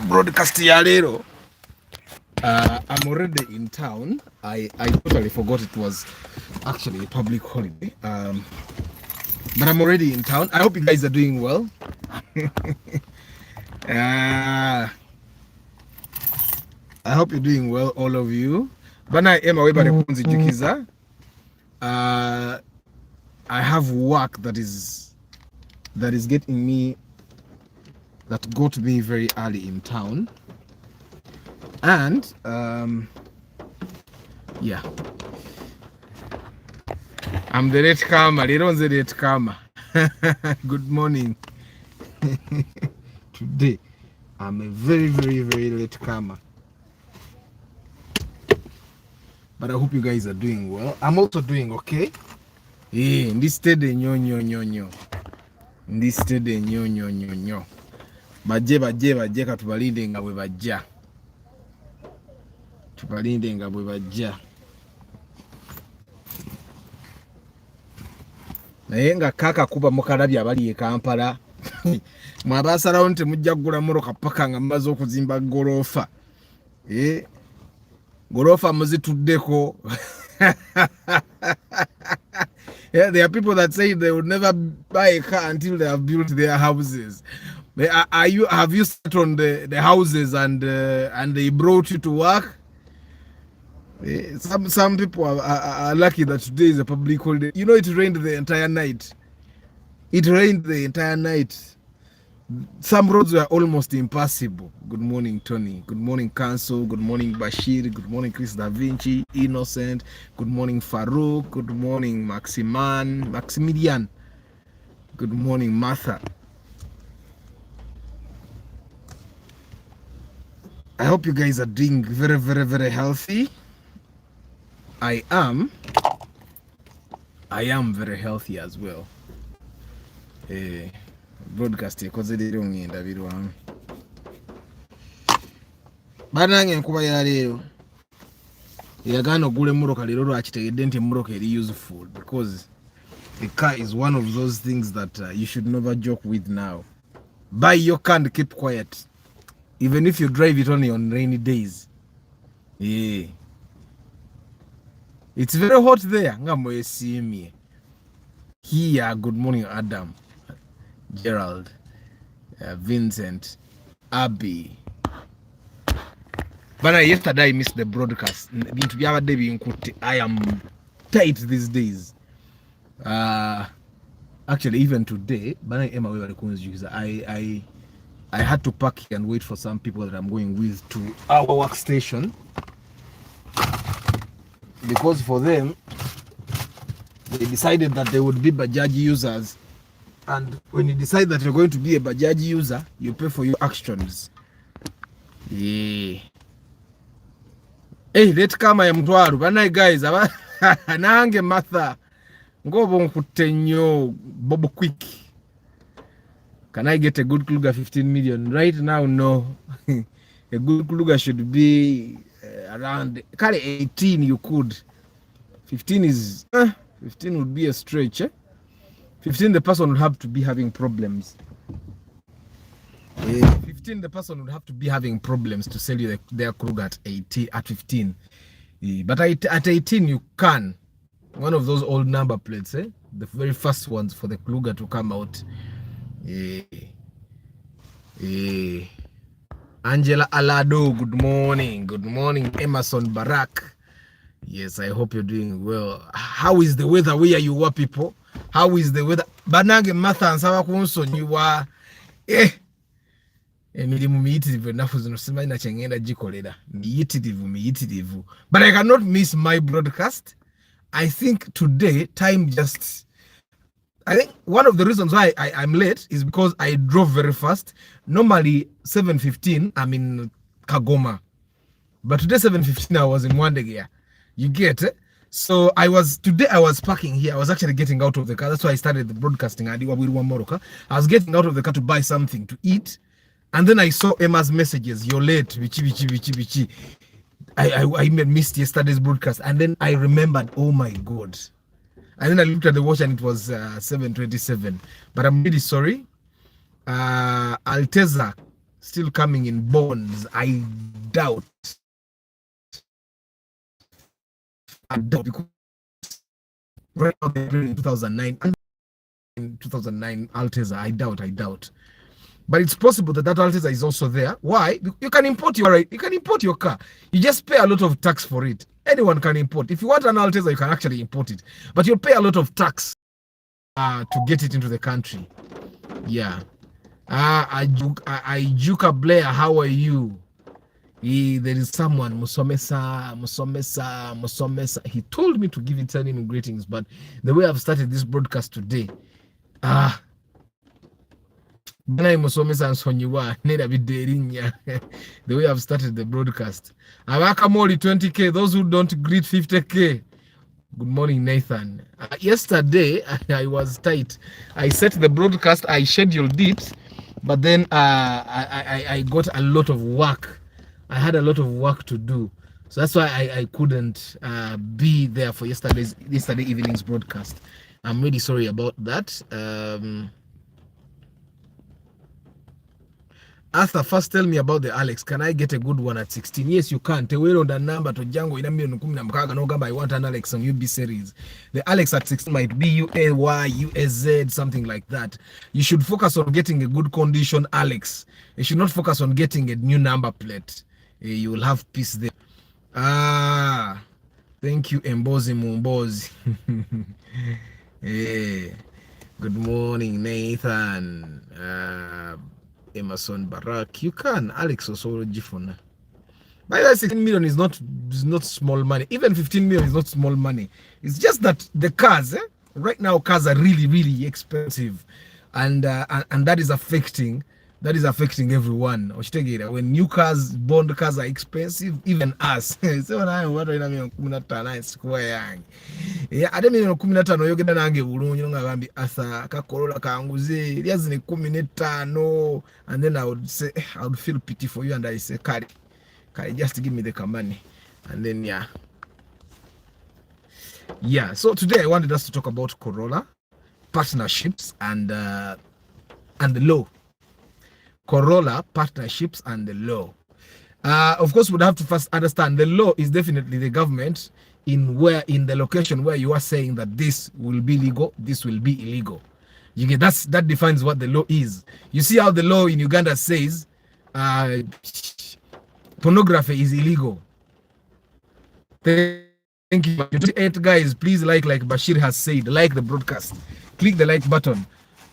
broadcast ya lero. I'm already in town. I totally forgot it was actually a public holiday. But I'm already in town. I hope you guys are doing well. I hope you're doing well, all of you. Bana ema weba rekunzi jukiza. I have work that getting me, that got me very early in town. And yeah, I'm the late comer. They don't say late comer. Good morning. Today I'm a very late comer, but I hope you guys are doing well. I'm also doing okay. Yeah, this steady nyo. This steady nyo. Baje katubalinde nga bwe bajja. Tubalinde nga bwe bajja. Naye nga kaka kuba mukalabye abali e Kampala. Mwabasalawo nti mujja kugula moroka paka nga mmaze okuzimba gorofa. Gorofa muzituddeko. Yeah, there are people that say they would never buy a car until they have built their houses. Have you sat on the houses and they brought you to work? Some people are lucky that today is a public holiday. You know, it rained the entire night. Some roads were almost impassable. Good morning, Tony. Good morning, Council. Good morning, Bashir. Good morning, Chris Da Vinci, Innocent. Good morning, Farouk. Good morning, Maximilian. Good morning, Martha. I hope you guys are doing very healthy. I am very healthy as well. Broadcast ekoze lero ngenda birwamu. Banange nkuba ya lero yagano gule muroka lero lwakitegedde nti muroka eri useful, because the car is one of those things that you should never joke with now. Buy your car and keep quiet, even if you drive it only on rainy days. Yeah, it's very hot there. Ngamwe simie here. Good morning, Adam, Gerald, Vincent, Abby. But yesterday I missed the broadcast. I am tight these days. Actually, even today, I had to park and wait for some people that I'm going with to our workstation, because for them, they decided that they would be Bajaj users. And when you decide that you're going to be a Bajaj user, you pay for your actions. Yeah. Hey, let's come. I am Dwaru. Bana guys, nange Martha. Ngobo nkutte nnyo Bobo quick. Can I get a good Kluger 15 million? Right now, no. A good Kluger should be around 18 you could. 15 is 15 would be a stretch. 15 the person would have to be having problems. 15 the person would have to be having problems to sell you their Kluger at 15. But at 18 you can. One of those old number plates, the very first ones for the Kluger to come out. Angela Alado, good morning. Good morning, Emerson Barak. Yes, I hope you're doing well. How is the weather where you are, people? How is the weather? Banage Martha and Sawa Kunso, you are emirimu miyitirivu ennaku zino simanyi na kyengenda gikolera miyitirivu. But I cannot miss my broadcast. I think today I think one of the reasons why I'm late is because I drove very fast. Normally 7:15 I'm in Kagoma, but today 7:15 I was in Wandegeya. You get it? So today I was parking here. I was actually getting out of the car. That's why I started the broadcasting. I was getting out of the car to buy something to eat, and then I saw Emma's messages. You're late. Bichi. I missed yesterday's broadcast, and then I remembered, oh my God. And then I looked at the watch and it was 7:27. But I'm really sorry. Alteza still coming in bonds. I doubt. Because right now they're in 2009. In 2009 Alteza, I doubt. But it's possible that Alteza is also there. Why? You can import your car. You just pay a lot of tax for it. Anyone can import. If you want an Alteza, you can actually import it. But you'll pay a lot of tax to get it into the country. Yeah. Ajuka Blair, how are you? There is someone, Musomesa. He told me to tell him greetings, but the way I've started this broadcast today, the way I've started the broadcast. Awakamoli 20K, those who don't greet 50K. Good morning, Nathan. Yesterday, I was tight. I set the broadcast, I scheduled it, but then I got a lot of work. I had a lot of work to do. So that's why I couldn't be there for yesterday evening's broadcast. I'm really sorry about that. Arthur, first tell me about the Alex. Can I get a good one at 16? Yes, you can. Tewero on the number to Django in a million kumina no gamba. I want an Alex on UB series. The Alex at 16 might be UAY, USZ, something like that. You should focus on getting a good condition Alex. You should not focus on getting a new number plate. You will have peace there. Thank you, Mbozi Mumbozi. Hey, good morning, Nathan. Emerson Barak, you can. Alex also Gifona. By the way, 16 million is not small money. Even 15 million is not small money. It's just that the cars, right now, cars are really, really expensive, and that is affecting everyone. When new cars, bond cars are expensive, even us. So now what I mean, yeah, I don't mean kuminata you get an angle, you know, asa Corolla kanguze, there's a kumineta no, and then I would feel pity for you, and I say, Kari, just give me the money, and then yeah. So today I wanted us to talk about Corolla, partnerships, and the law. Corolla, partnerships, and the law. Of course, we'd have to first understand the law is definitely the government in the location where you are saying that this will be legal, this will be illegal. You get that defines what the law is. You see how the law in Uganda says pornography is illegal. Thank you. 8 guys, please like Bashir has said, like the broadcast. Click the like button.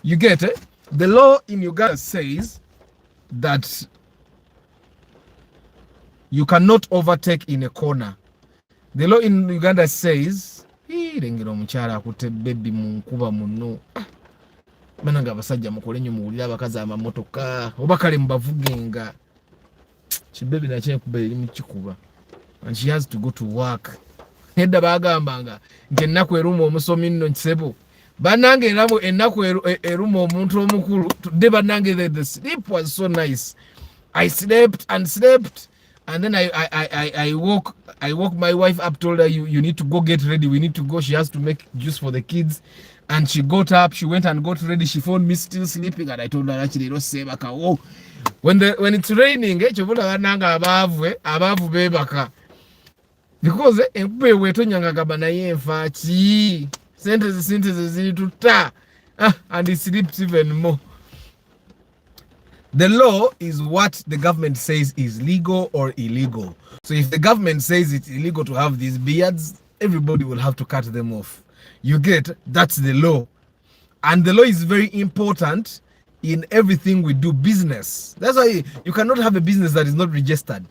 You get it? The law in Uganda says that you cannot overtake in a corner. The law in Uganda says, bananga abasajja mukolenyo muwulira abakazi amamotoka obakale mubavugenga kibebi nakye kubeli mukikuba, and she has to go to work. Nedda bagambanga nti ennaku eruma omusomi nno kisebo banange ennaku eruma omuntu omukulu tudde banange. The sleep was so nice. I slept, and then I woke my wife up, told her you need to go get ready, we need to go, she has to make juice for the kids. And she got up, she went and got ready, she found me still sleeping, and I told her actually when it's raining abavu bebaka because ekube wetonyanga gabana yenfa chi sentence zituta and it sleeps even more. The law is what the government says is legal or illegal. So if the government says it's illegal to have these beards, everybody will have to cut them off. You get, that's the law. And the law is very important in everything we do business. That's why you cannot have a business that is not registered.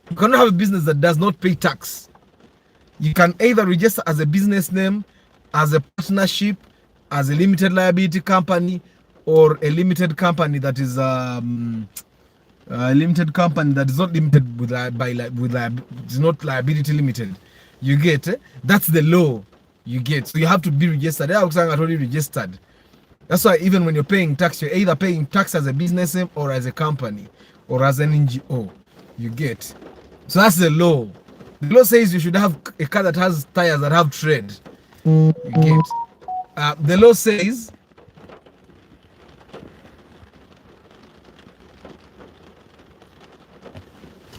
You cannot have a business that does not pay tax. You can either register as a business name, as a partnership, as a limited liability company, or a limited company that is a limited company that is not limited with it's not liability limited. You get, that's the law. You get, so you have to be registered. I was already registered. That's why even when you're paying tax, you're either paying tax as a business name or as a company or as an NGO. You get, so that's the law. The law says you should have a car that has tires that have tread. You get, the law says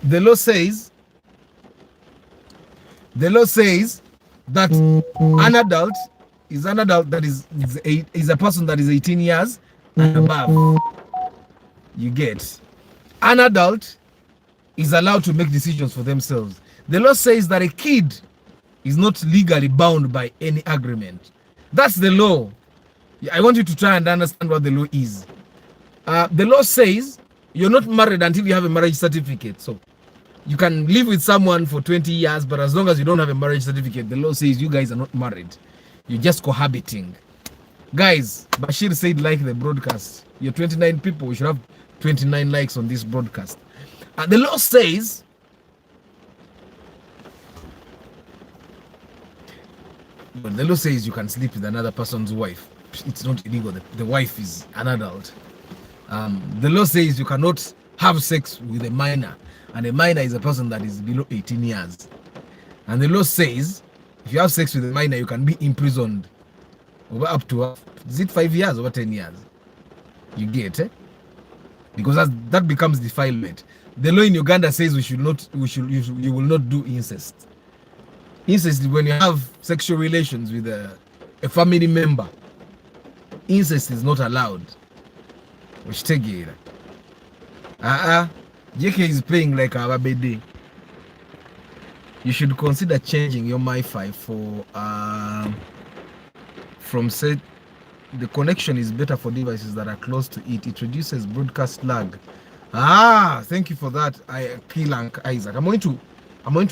the law says that an adult that is a person that is 18 years and above. You get. An adult is allowed to make decisions for themselves. The law says that a kid is not legally bound by any agreement. That's the law. I want you to try and understand what the law is. The law says you're not married until you have a marriage certificate. So you can live with someone for 20 years, but as long as you don't have a marriage certificate, the law says you guys are not married. You're just cohabiting. Guys, Bashir said like the broadcast. You're 29 people. We should have 29 likes on this broadcast. The law says the law says you can sleep with another person's wife. It's not illegal. The wife is an adult. The law says you cannot have sex with a minor, and a minor is a person that is below 18 years. And the law says if you have sex with a minor, you can be imprisoned over up to is it 5 years or 10 years? You get it? Because that becomes defilement. The law in Uganda says you will not do incest. Incest is when you have sexual relations with a family member. Incest is not allowed. Which take it. JK is playing like our baby. You should consider changing your MiFi for from set. The connection is better for devices that are close to it. It reduces broadcast lag. Thank you for that, Kilank Isaac. I'm going to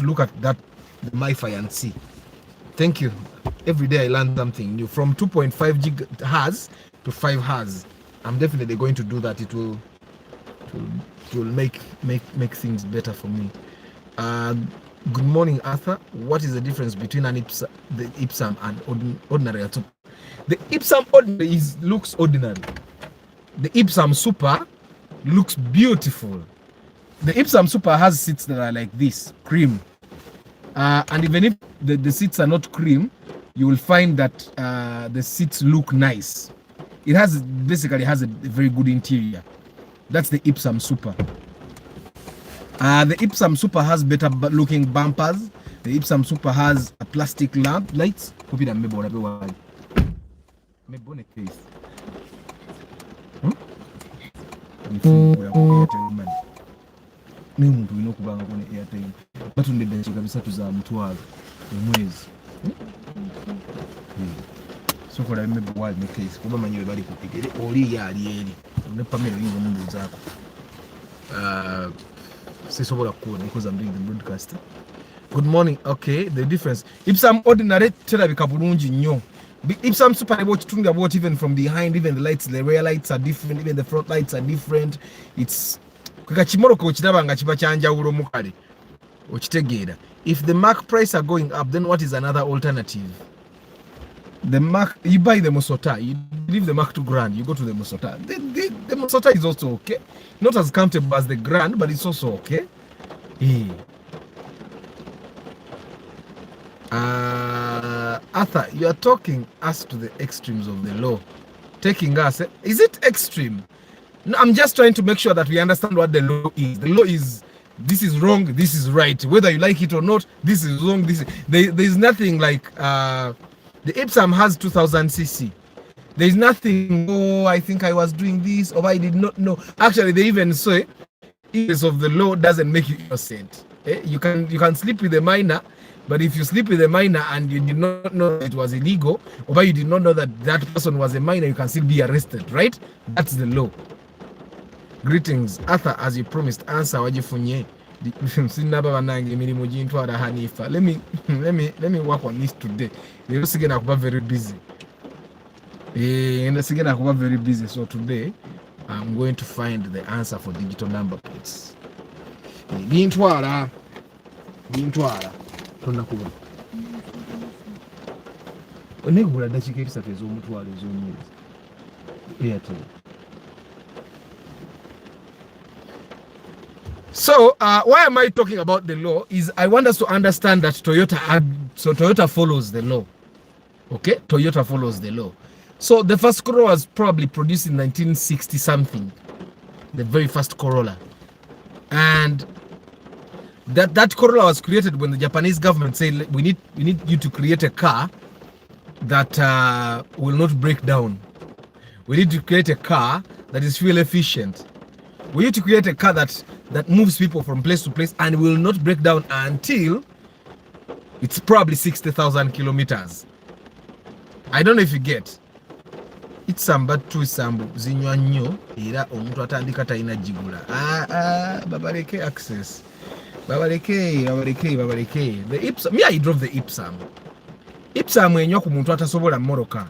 look at that the MiFi and see. Thank you. Every day I learn something new. From 2.5 gigahertz to 5 hertz. I'm definitely going to do that. It will make things better for me. Good morning, Arthur. What is the difference between the Ipsum and ordinary? The Ipsum ordinary looks ordinary. The Ipsum Super looks beautiful. The Ipsum Super has seats that are like this, cream. And even if the seats are not cream, you will find that the seats look nice. It basically has a very good interior. That's the Ipsum Super. The Ipsum Super has better looking bumpers. The Ipsum Super has a plastic lamp lights. So for I remember why the case kuba manyo bali kupigere oli yali eri ne pamela yizo mundu zako sisobola kuona because I'm doing the broadcast. Good morning. Okay, the difference Ipsum ordinary terabika bulungi nnyo. Ipsum Super about tunga about even from behind, even the lights, the rear lights are different, even the front lights are different. It's kakachimoro ko kirabanga kiba kyanjawulo mukale okitegeera. If the Mac price are going up, then what is another alternative? The Mac, you buy the Musota, you leave the Mac to Grand, you go to the Musota. The Musota is also okay. Not as comfortable as the Grand, but it's also okay. Arthur, you are talking us to the extremes of the law. Taking us, is it extreme? No, I'm just trying to make sure that we understand what the law is. The law is, this is wrong, this is right. Whether you like it or not, this is wrong, there's nothing like, the Ipsum has 2000 cc. There's nothing, oh, I think I was doing this, or I did not know. Actually, they even say, ignorance of the law doesn't make you innocent. You can sleep with a minor, but if you sleep with a minor and you did not know it was illegal, or you did not know that that person was a minor, you can still be arrested, right? That's the law. Greetings, Arthur, as you promised, answer wajifunye. Let me work on this today. I'm very busy. Very busy. So today I'm going to find the answer for digital number plates. So why am I talking about the law is I want us to understand that Toyota follows the law. Okay, Toyota follows the law. So the first Corolla was probably produced in 1960 something, the very first Corolla, and That Corolla was created when the Japanese government said we need you to create a car that will not break down. We need to create a car that is fuel efficient. We need to create a car that moves people from place to place and will not break down until it's probably 60,000 kilometers. I don't know if you get. It's tu sambu zinywa nnyo era omuntu atandika talina jigula. Babaleke access. Babaleke. The Ipsam, me I drove the Ipsam. Ipsam enywa ku muntu atasobola mmoroka.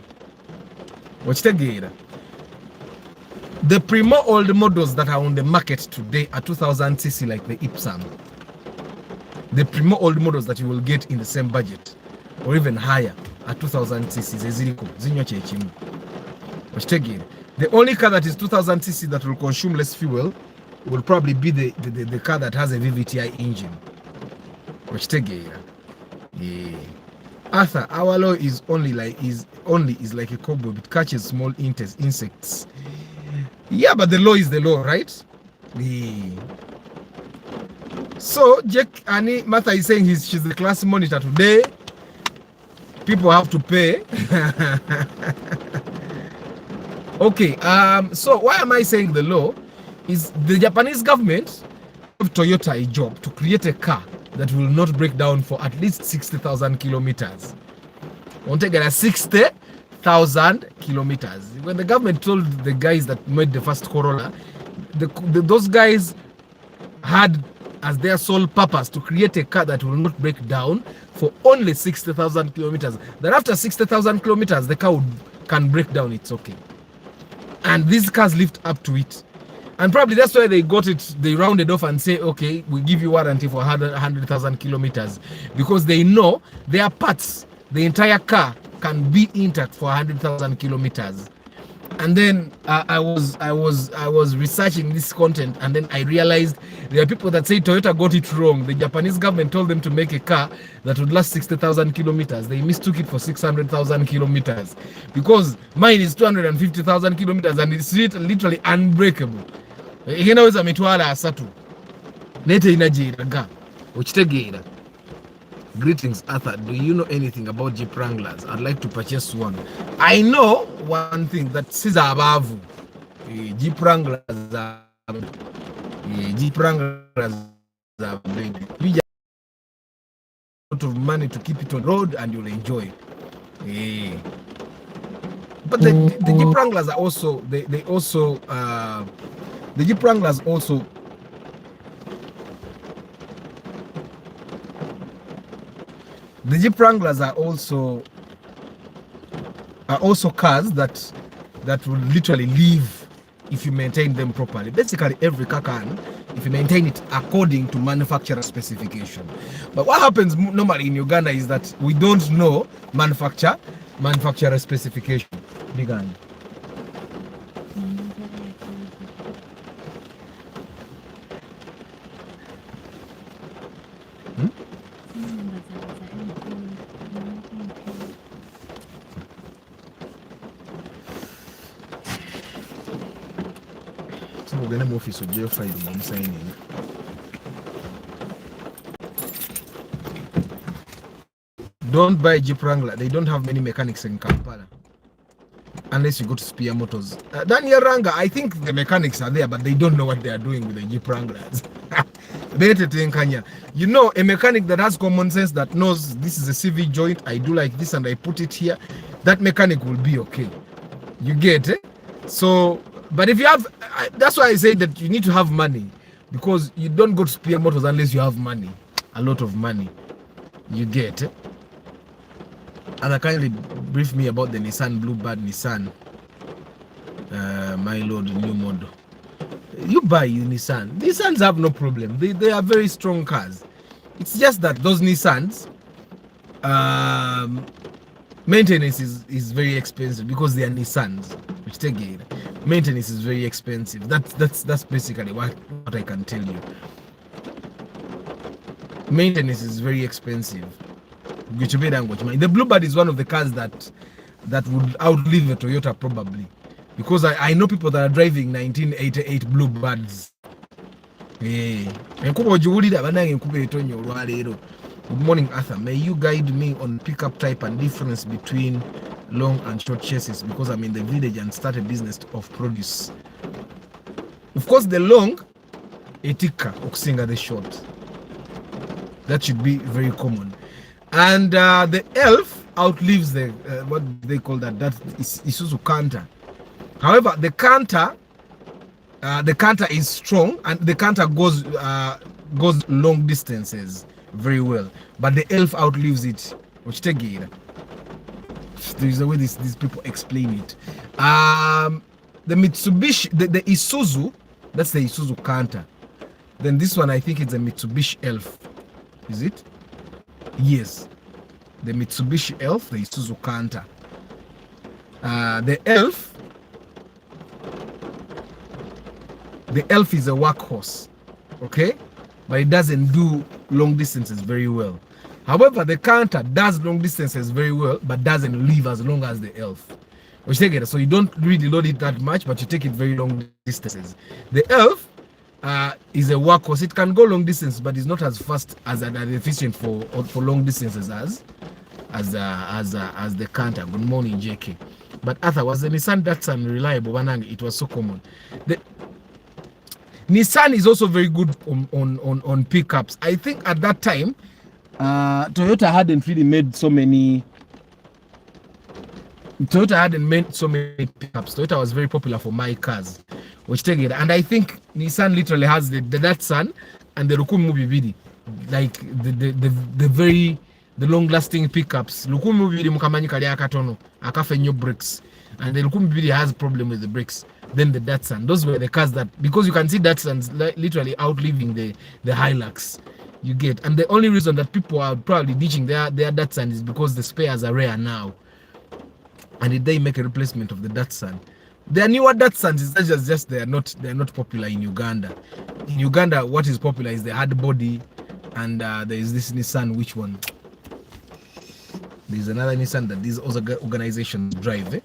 Okitegeera. The primo old models that are on the market today are 2000cc like the Ipsam. The primo old models that you will get in the same budget or even higher are 2000cc zeziriko zinywa kyekimu. The only car that is 2000cc that will consume less fuel will probably be the car that has a VVTi engine. Yeah. Arthur, our law is only like a cobweb. It catches small insects. Yeah, but the law is the law, right? Yeah. So Jack Annie Martha is saying she's the class monitor today. People have to pay. Okay, so why am I saying the law? Is the Japanese government gave Toyota a job to create a car that will not break down for at least 60,000 kilometers. Won't take it 60,000 kilometers. When the government told the guys that made the first Corolla, those guys had as their sole purpose to create a car that will not break down for only 60,000 kilometers. That after 60,000 kilometers, the car can break down, it's okay. And these cars lift up to it. And probably that's why they got it, they rounded off and say, okay, we give you warranty for 100,000 kilometers. Because they know their parts, the entire car can be intact for 100,000 kilometers. And then I was researching this content, and then I realized there are people that say Toyota got it wrong. The Japanese government told them to make a car that would last 60,000 kilometers. They mistook it for 600,000 kilometers because mine is 250,000 kilometers and it's literally unbreakable. Inaweza mitwala asatu nete inajiraga ukitegeera. Greetings, Arthur. Do you know anything about Jeep Wranglers? I'd like to purchase one. I know one thing, that Caesar Abavu. Jeep Wranglers are Jeep Wranglers are baby. You just a lot of money to keep it on road and you'll enjoy. But the Jeep Wranglers are also the Jeep Wranglers also the Jeep Wranglers are also cars that will literally live if you maintain them properly. Basically, every car can if you maintain it according to manufacturer specification. But what happens normally in Uganda is that we don't know manufacturer specification. Uganda. Office of jail file I'm signing. Don't buy Jeep Wrangler. They don't have many mechanics in Kampala unless you go to Spear Motors. Daniel Ranga, I think the mechanics are there, but they don't know what they are doing with the Jeep Wranglers. You know, a mechanic that has common sense, that knows this is a CV joint, I do like this and I put it here, that mechanic will be okay. You get it? So but if you have, that's why I say that you need to have money, because you don't go to Spear Motors unless you have money, a lot of money. You get it? And kindly brief me about the Nissan Bluebird Nissan, my lord, new model. You buy Nissan. Nissans have no problem. They are very strong cars. It's just that those Nissans, maintenance is very expensive because they are Nissans, which take it. Maintenance is very expensive. That's basically what I can tell you. Maintenance is very expensive. The Bluebird is one of the cars that would outlive a Toyota probably, because I know people that are driving 1988 Bluebirds. enkuba ogiwulira banange enkuba etonnya olwaleero. Good morning, Arthur. May you guide me on pickup type and difference between long and short chassis, because I'm in the village and start a business of produce. Of course, the long etika okusinga the short. That should be very common. And the elf outlives the what they call that. That is Isuzu Canter. However, the Canter is strong, and the Canter goes long distances very well. But the elf outlives it. Which take it. There is a way these people explain it. The Mitsubishi, the Isuzu, that's the Isuzu Canter. Then this one, I think it's a Mitsubishi Elf. Is it? Yes. The Mitsubishi Elf, the Isuzu Canter. The Elf is a workhorse. Okay? But it doesn't do long distances very well. However, the Canter does long distances very well, but doesn't live as long as the Elf. Which take it, so you don't really load it that much, but you take it very long distances. The Elf is a workhorse. It can go long distance, but it's not as fast as and efficient for long distances as the Canter. Good morning, JK. But Arthur, was the Nissan Datsun reliable? It was so common. The Nissan is also very good on pickups. I think at that time, Toyota hadn't really made so many. Toyota hadn't made so many pickups. Toyota was very popular for my cars, which take it. And I think Nissan literally has the Datsun and the Rukumi Bibidi, like the long-lasting pickups. Rukumi Bibidi mukamanyi kali akatono, akafe new brakes, and the Rukumi Bibidi has problem with the brakes. Then the Datsun. Those were the cars that, because you can see Datsuns literally outliving the Hilux. You get, and the only reason that people are probably ditching their Datsun is because the spares are rare now, and did they make a replacement of the Datsun? Their newer Datsuns is just they're not popular in Uganda. In Uganda, what is popular is the hard body, and there is this Nissan. Which one? There's another Nissan that these other organizations drive.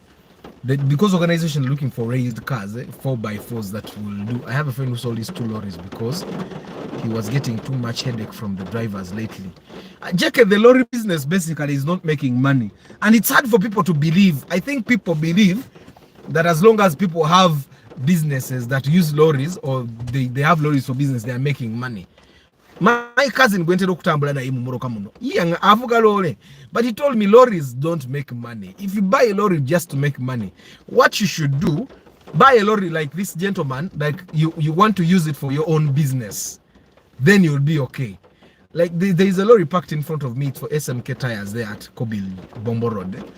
Because organizations are looking for raised cars, 4x4s that will do. I have a friend who sold his 2 lorries because he was getting too much headache from the drivers lately. JK, the lorry business basically is not making money, and it's hard for people to believe. I think people believe that as long as people have businesses that use lorries, or they have lorries for business, they are making money. My cousin went to Kutambula na imumoroka muno. Yanga avuga lorry, but he told me lorries don't make money. If you buy a lorry just to make money, what you should do, buy a lorry like this gentleman, like you want to use it for your own business, then you'll be okay. Like there is a lorry parked in front of me. It's for SMK tires there at Kobil Bombo Road,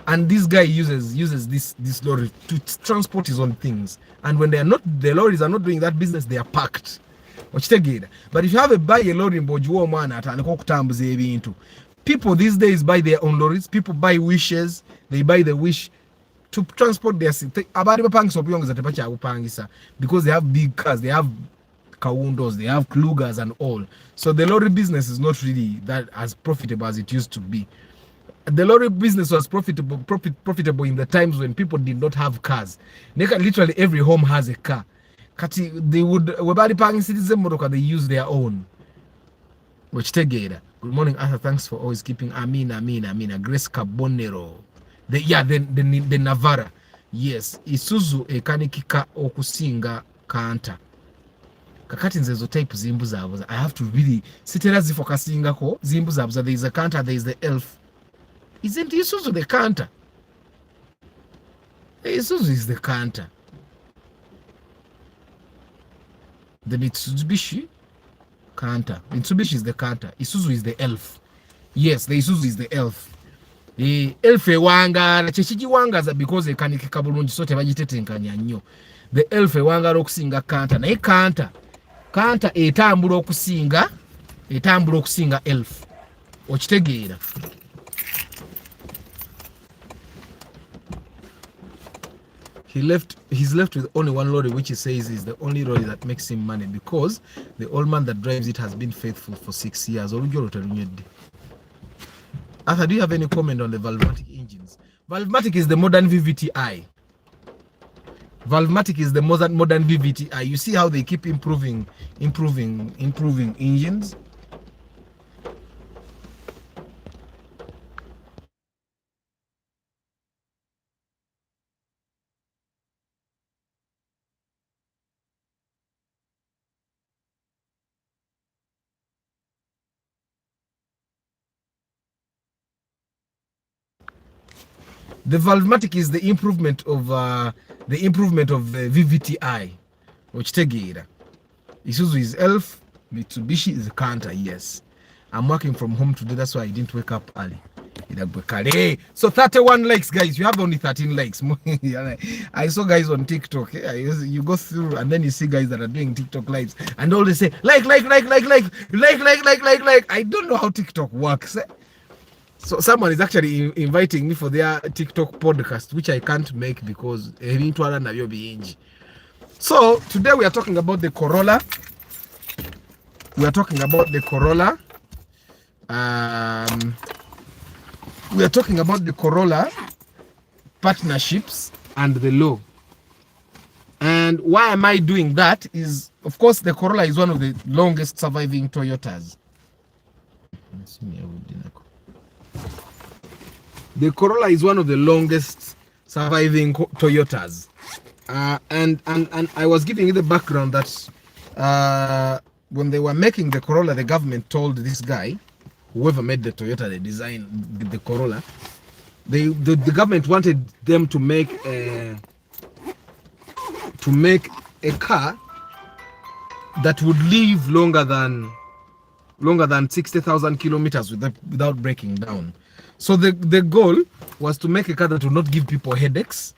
and this guy uses this lorry to transport his own things. And when the lorries are not doing that business, they are parked. But if you have buy a lorry in Bojuo mana ataniko kutambuza ebintu. People these days buy their own lorries. People buy wishes. They buy the wish to transport their because they have big cars. They have Kawundos, they have Klugers and all. So the lorry business is not really that as profitable as it used to be. The lorry business was profitable in the times when people did not have cars. Literally every home has a car. Kati they would they use their own. Which tegeda. Good morning, Arthur. Thanks for always keeping Amina. Grace Cabonero. The Navara. Yes. Isuzu ekanikika okusinga Canter. Kakati nzezo type zimbu zabo. I have to really sitera zifokasinga ko zimbu zabo. There is a Canter, there is the Elf. Isn't Isuzu the Canter? Isuzu is the Canter. The Mitsubishi Canter. Mitsubishi is the Canter. Isuzu is the Elf. Yes, the Isuzu is the Elf. The Elf ewanga na chechiji wanga because ekanikika bulungi so tebagitetenkanya nnyo. The Elf ewanga okusinga Canter. Na Canter etambula okusinga Elf. Okitegeera. He's left with only one lorry, which he says is the only lorry that makes him money because the old man that drives it has been faithful for 6 years. Arthur, do you have any comment on the Valvematic engines? Valvematic is the modern VVTi. Valvematic is the modern VVTi. You see how they keep improving engines. The Valvematic is the improvement of the VVTi. Ochitegeera. Isuzu is Elf, Mitsubishi is Canter. Yes, I'm working from home today. That's why I didn't wake up early. So 31 likes, guys. You have only 13 likes. I saw guys on TikTok. You go through and then you see guys that are doing TikTok lives and all they say like. I don't know how TikTok works. So someone is actually inviting me for their TikTok podcast, which I can't make because so today we are talking about the Corolla. We are talking about the Corolla. We are talking about the Corolla partnerships and the law. And why am I doing that is, of course, the Corolla is one of the longest surviving Toyotas. The Corolla is one of the longest surviving Toyotas. And I was giving you the background that when they were making the Corolla, the government told this guy, whoever made the Toyota, the design, the Corolla, the government wanted them to make a car that would live longer than 60,000 kilometers without breaking down. So the goal was to make a car that would not give people headaches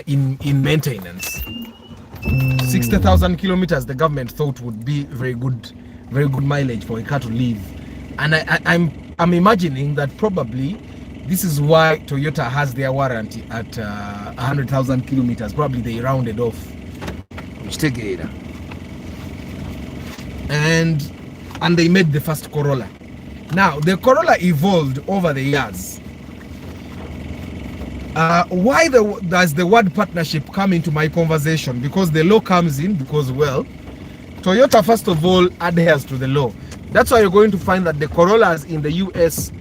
in maintenance. 60,000 kilometers the government thought would be very good mileage for a car to live. And I'm imagining that probably this is why Toyota has their warranty at 100,000 kilometers. Probably they rounded off. And they made the first Corolla. Now the Corolla evolved over the years. Why does the word partnership come into my conversation? Because the law comes in because, well, Toyota first of all adheres to the law. That's why you're going to find that the Corollas in the US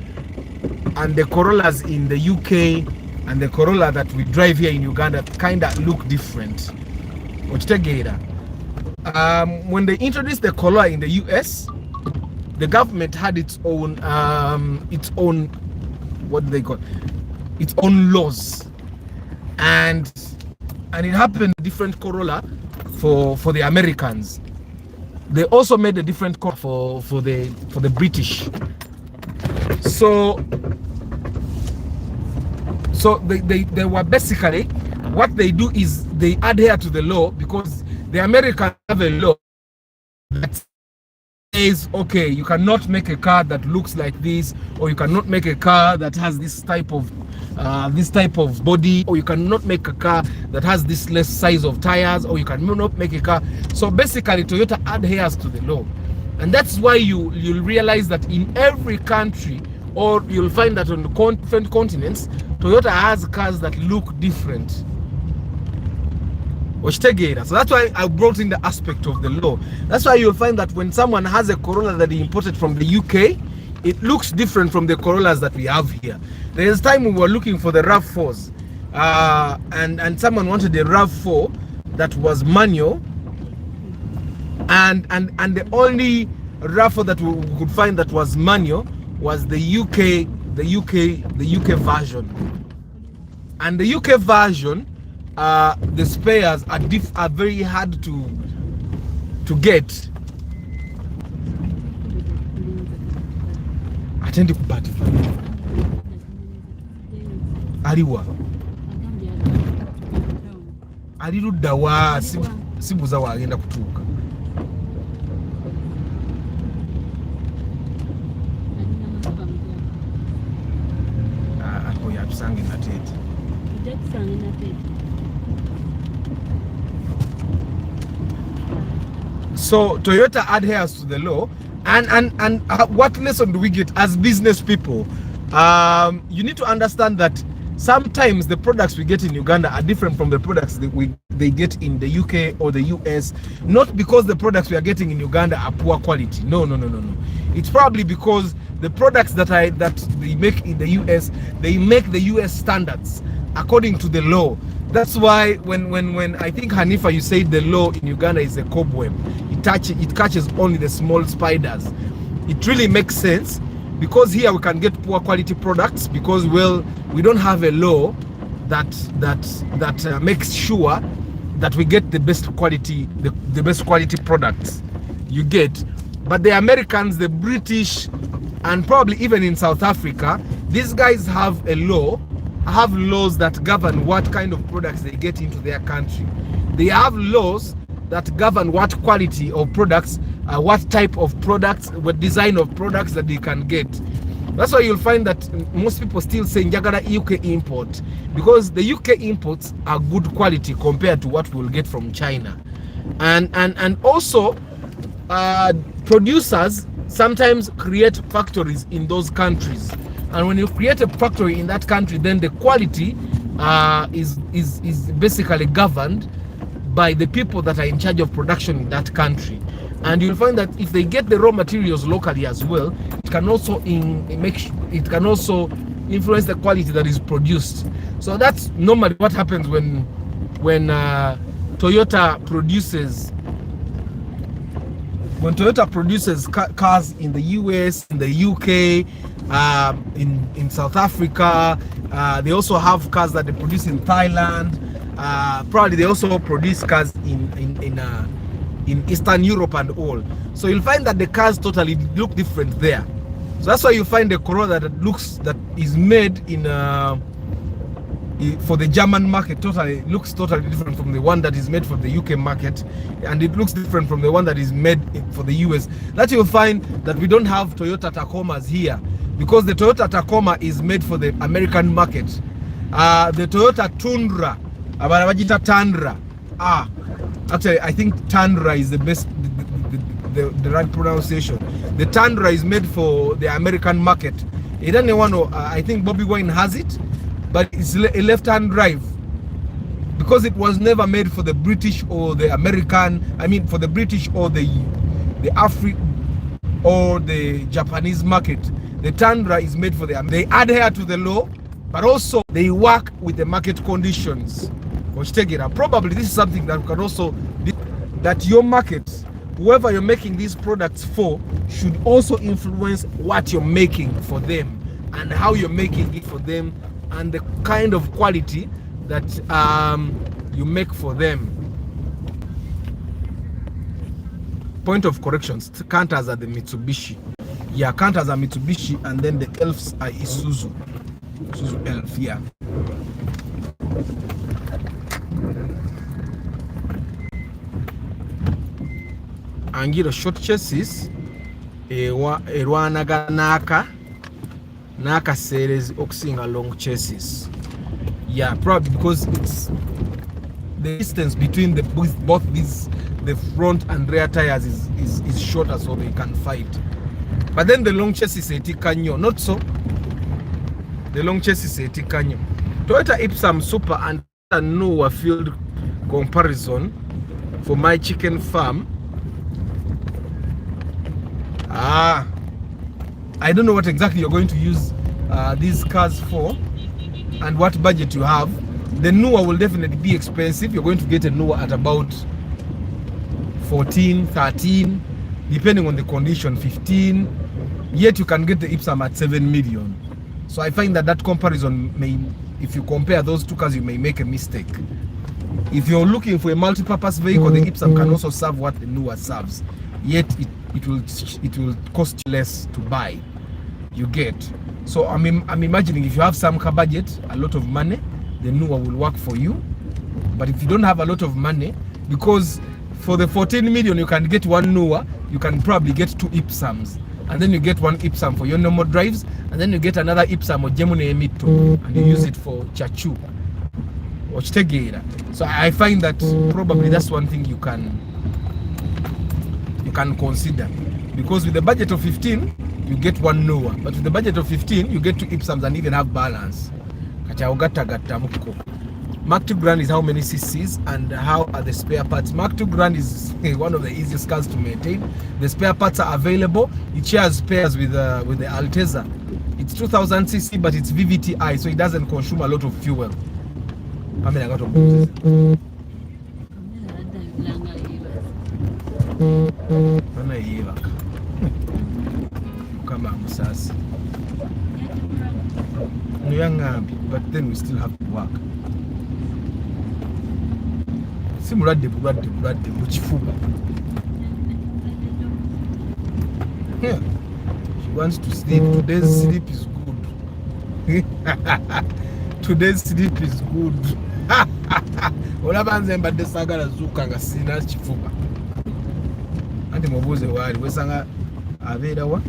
and the Corollas in the UK and the Corolla that we drive here in Uganda kind of look different. When they introduced the Corolla in the US, the government had its own what do they call it? Its own laws, and it happened different Corolla for the Americans. They also made a different Corolla for the British. So they were basically, what they do is they adhere to the law, because the Americans have a law that says, okay, you cannot make a car that looks like this, or you cannot make a car that has this type of body, or you cannot make a car that has this less size of tires, or you cannot make a car. So basically Toyota adheres to the law, and that's why you'll realize that in every country, or you'll find that on the different continents, Toyota has cars that look different. So that's why I brought in the aspect of the law. That's why you'll find that when someone has a Corolla that he imported from the UK, it looks different from the Corollas that we have here. There's time we were looking for the RAV4s, and someone wanted a RAV4 that was manual, and the only RAV4 that we could find that was manual was the UK version. And the UK version, the spares are very hard to get. Atendi kupati aliwa alirudda wa sibuza wagenda kutuuka. Oyo atusange Natete. So Toyota adheres to the law, and what lesson do we get as business people? You need to understand that sometimes the products we get in Uganda are different from the products that they get in the UK or the US, not because the products we are getting in Uganda are poor quality. No. It's probably because the products that they make in the US, they make the US standards according to the law. That's why when I think Hanifa, you said the law in Uganda is a cobweb. It catches only the small spiders. It really makes sense, because here we can get poor quality products because, well, we don't have a law that makes sure that we get the best quality products you get. But the Americans, the British, and probably even in South Africa, these guys have laws that govern what kind of products they get into their country. They have laws that govern what quality of products, what type of products, what design of products that they can get. That's why you'll find that most people still say Njagala UK import, because the UK imports are good quality compared to what we'll get from China. And also producers sometimes create factories in those countries, and when you create a factory in that country, then the quality is basically governed by the people that are in charge of production in that country. And you'll find that if they get the raw materials locally as well, it can also influence the quality that is produced. So that's normally what happens when Toyota produces cars in the US, in the UK, in South Africa. They also have cars that they produce in Thailand. Probably they also produce cars in Eastern Europe and all. So you'll find that the cars totally look different there. So that's why you find the Corolla that is made for the German market looks totally different from the one that is made for the UK market, and it looks different from the one that is made for the US. That you'll find that we don't have Toyota Tacomas here, because the Toyota Tacoma is made for the American market. The Toyota Tundra, Tundra. Actually, I think Tundra is the best, the right pronunciation. The Tundra is made for the American market. It doesn't want to. I think Bobby Wine has it, but it's a left-hand drive, because it was never made for the British or the American. I mean, for the British or the African or the Japanese market. The Tundra is made for them. They adhere to the law, but also they work with the market conditions. Probably this is something that can also, that your market, whoever you're making these products for, should also influence what you're making for them and how you're making it for them and the kind of quality that you make for them. Point of corrections, Canters are the Mitsubishi. Yeah, Canters are Mitsubishi, and then the Elves are Isuzu. Isuzu Elf, yeah. Angiro short chassis erwanaga naka series okusinga long chassis. Yeah, probably because it's the distance between both these, the front and rear tires is shorter, so they can fight. But then the long chassis etikanyo, not so. The long chassis etikanyo. Toyota Ipsum Super and Noah field comparison for my chicken farm. I don't know what exactly you're going to use these cars for and what budget you have. The Noah will definitely be expensive. You're going to get a Noah at about 14, 13, depending on the condition, 15. Yet you can get the Ipsum at 7 million. So I find that comparison may, if you compare those two cars, you may make a mistake. If you're looking for a multi-purpose vehicle, the Ipsum can also serve what the Noah serves. Yet it will cost you less to buy. You get. So I'm imagining if you have some car budget, a lot of money, the Noah will work for you. But if you don't have a lot of money, because for the 14 million you can get one Noah, you can probably get 2 Ipsums, and then you get one Ipsum for your normal drives, and then you get another Ipsum or Gemini Emito, and you use it for Chachu or Chtegera. So I find that probably that's one thing you can consider, because with the budget of 15 you get one Noah, but with the budget of 15 you get 2 Ipsums and even have balance. gatta muko. Mark II Grand is how many cc's and how are the spare parts? Mark II Grand is one of the easiest cars to maintain. The spare parts are available. It shares spares with the Alteza. It's 2000 cc, but it's VVTi, so it doesn't consume a lot of fuel. Pamela got come on, Musas. But then we still have to work. Simulade muchifuba. Yeah. She wants to sleep. Today's sleep is good. Today's sleep is good. Olabanze mbadde sagala zuka nga sina chifuba. Andi mubuze wali wesanga abeera wa?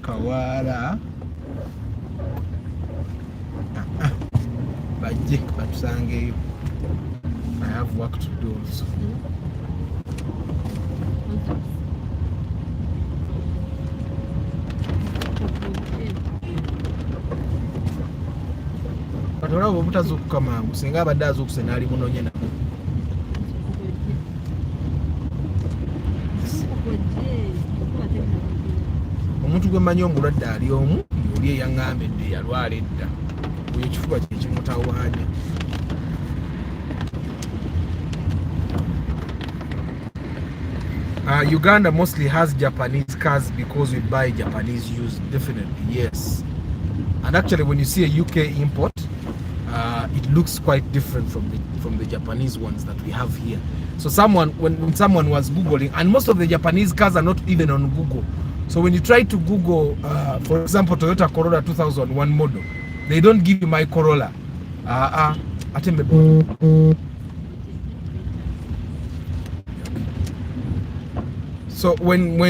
Kawala. Bajje batusangeyo. I have work to do also. Katola obutazukuka mangu singa abadde azukuse n'ali munonye na omuntu gwe mmanyi omulwadde ali omu oli eyaŋŋambedde yalwala edda oyo ekifuba kye kimutawaanya. Uganda mostly has Japanese cars because we buy Japanese used. Definitely, yes. And actually, when you see a UK import, it looks quite different from the Japanese ones that we have here. So when someone was Googling, and most of the Japanese cars are not even on Google. So when you try to Google, for example, Toyota Corolla 2001 model, they don't give you my Corolla. So when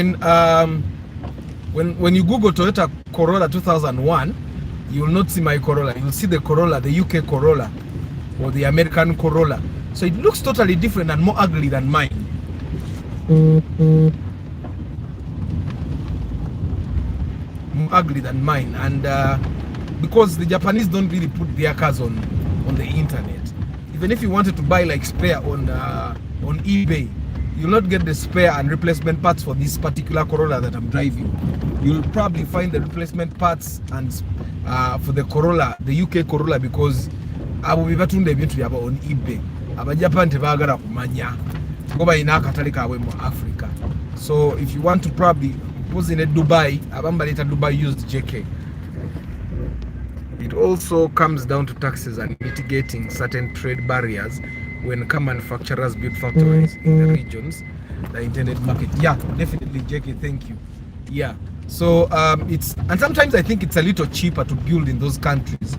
you Google Toyota Corolla 2001, you will not see my Corolla. You will see the Corolla, the UK Corolla, or the American Corolla. So it looks totally different and more ugly than mine. More ugly than mine, and because the Japanese don't really put their cars on the internet. Even if you wanted to buy like spare on eBay, you'll not get the spare and replacement parts for this particular Corolla that I'm driving. You'll probably find the replacement parts and for the Corolla, the UK Corolla, because abo bibatunde ebintu byabo on eBay. Abajapan tebagala kumanya kuba ina akatale kaabwe mu Africa. So if you want to probably pose in a Dubai, abamba later Dubai used JK. It also comes down to taxes and mitigating certain trade barriers when car manufacturers build factories in the regions, the intended market. Yeah, definitely, Jackie, thank you. Yeah, so and sometimes I think it's a little cheaper to build in those countries,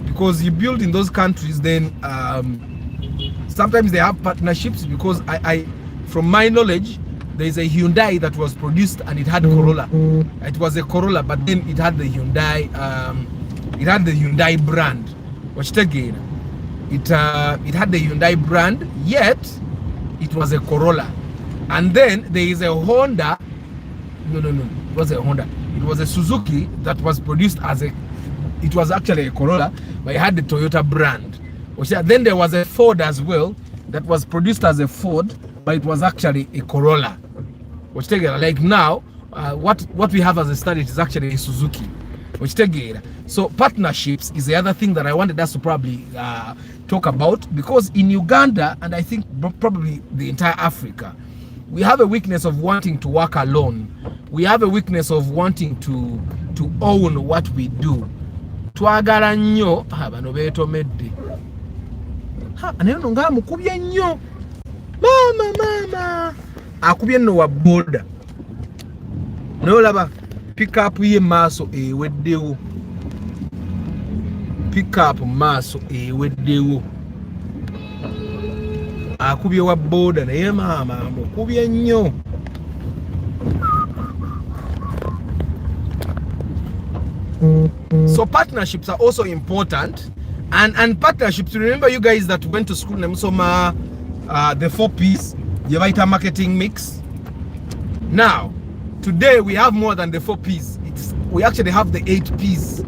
because you build in those countries, then sometimes they have partnerships, because I from my knowledge, there is a Hyundai that was produced and it had Corolla. It was a Corolla, but then it had the Hyundai, brand. Watch again. It had the Hyundai brand, yet it was a Corolla. And then there is a Honda. No, it was a Honda. It was a Suzuki that was produced as it was actually a Corolla, but it had the Toyota brand. Then there was a Ford as well that was produced as a Ford, but it was actually a Corolla. Like now, what we have as a standard is actually a Suzuki. So partnerships is the other thing that I wanted us to probably talk about, because in Uganda, and I think probably the entire Africa, we have a weakness of wanting to work alone. We have a weakness of wanting to own what we do. Twagala nnyo bano beetomedde. Naye no nga mukubye nnyo. Mama akubye nno wa boda. Nolaba pick up ye maaso eweddewo. Pick up maaso eweddewo. Akubye wa boda naye mama mukubye nnyo. So partnerships are also important, and partnerships, remember you guys that went to school nemusoma the 4 P's, marketing mix. Now today we have more than the 4 P's. It's we actually have the 8 P's,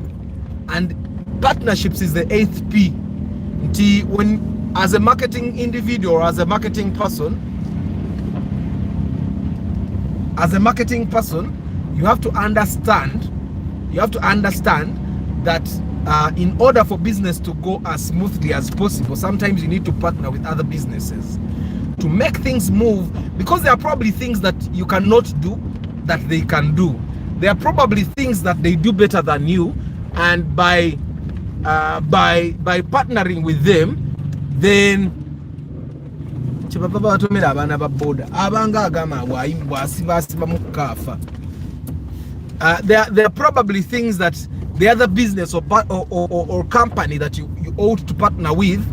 and partnerships is the 8th P. When as a marketing individual or as a marketing person, you have to understand that in order for business to go as smoothly as possible, sometimes you need to partner with other businesses to make things move, because there are probably things that you cannot do that they can do. There are probably things that they do better than you, and by partnering with them, then there are probably things that the other business or company that you ought to partner with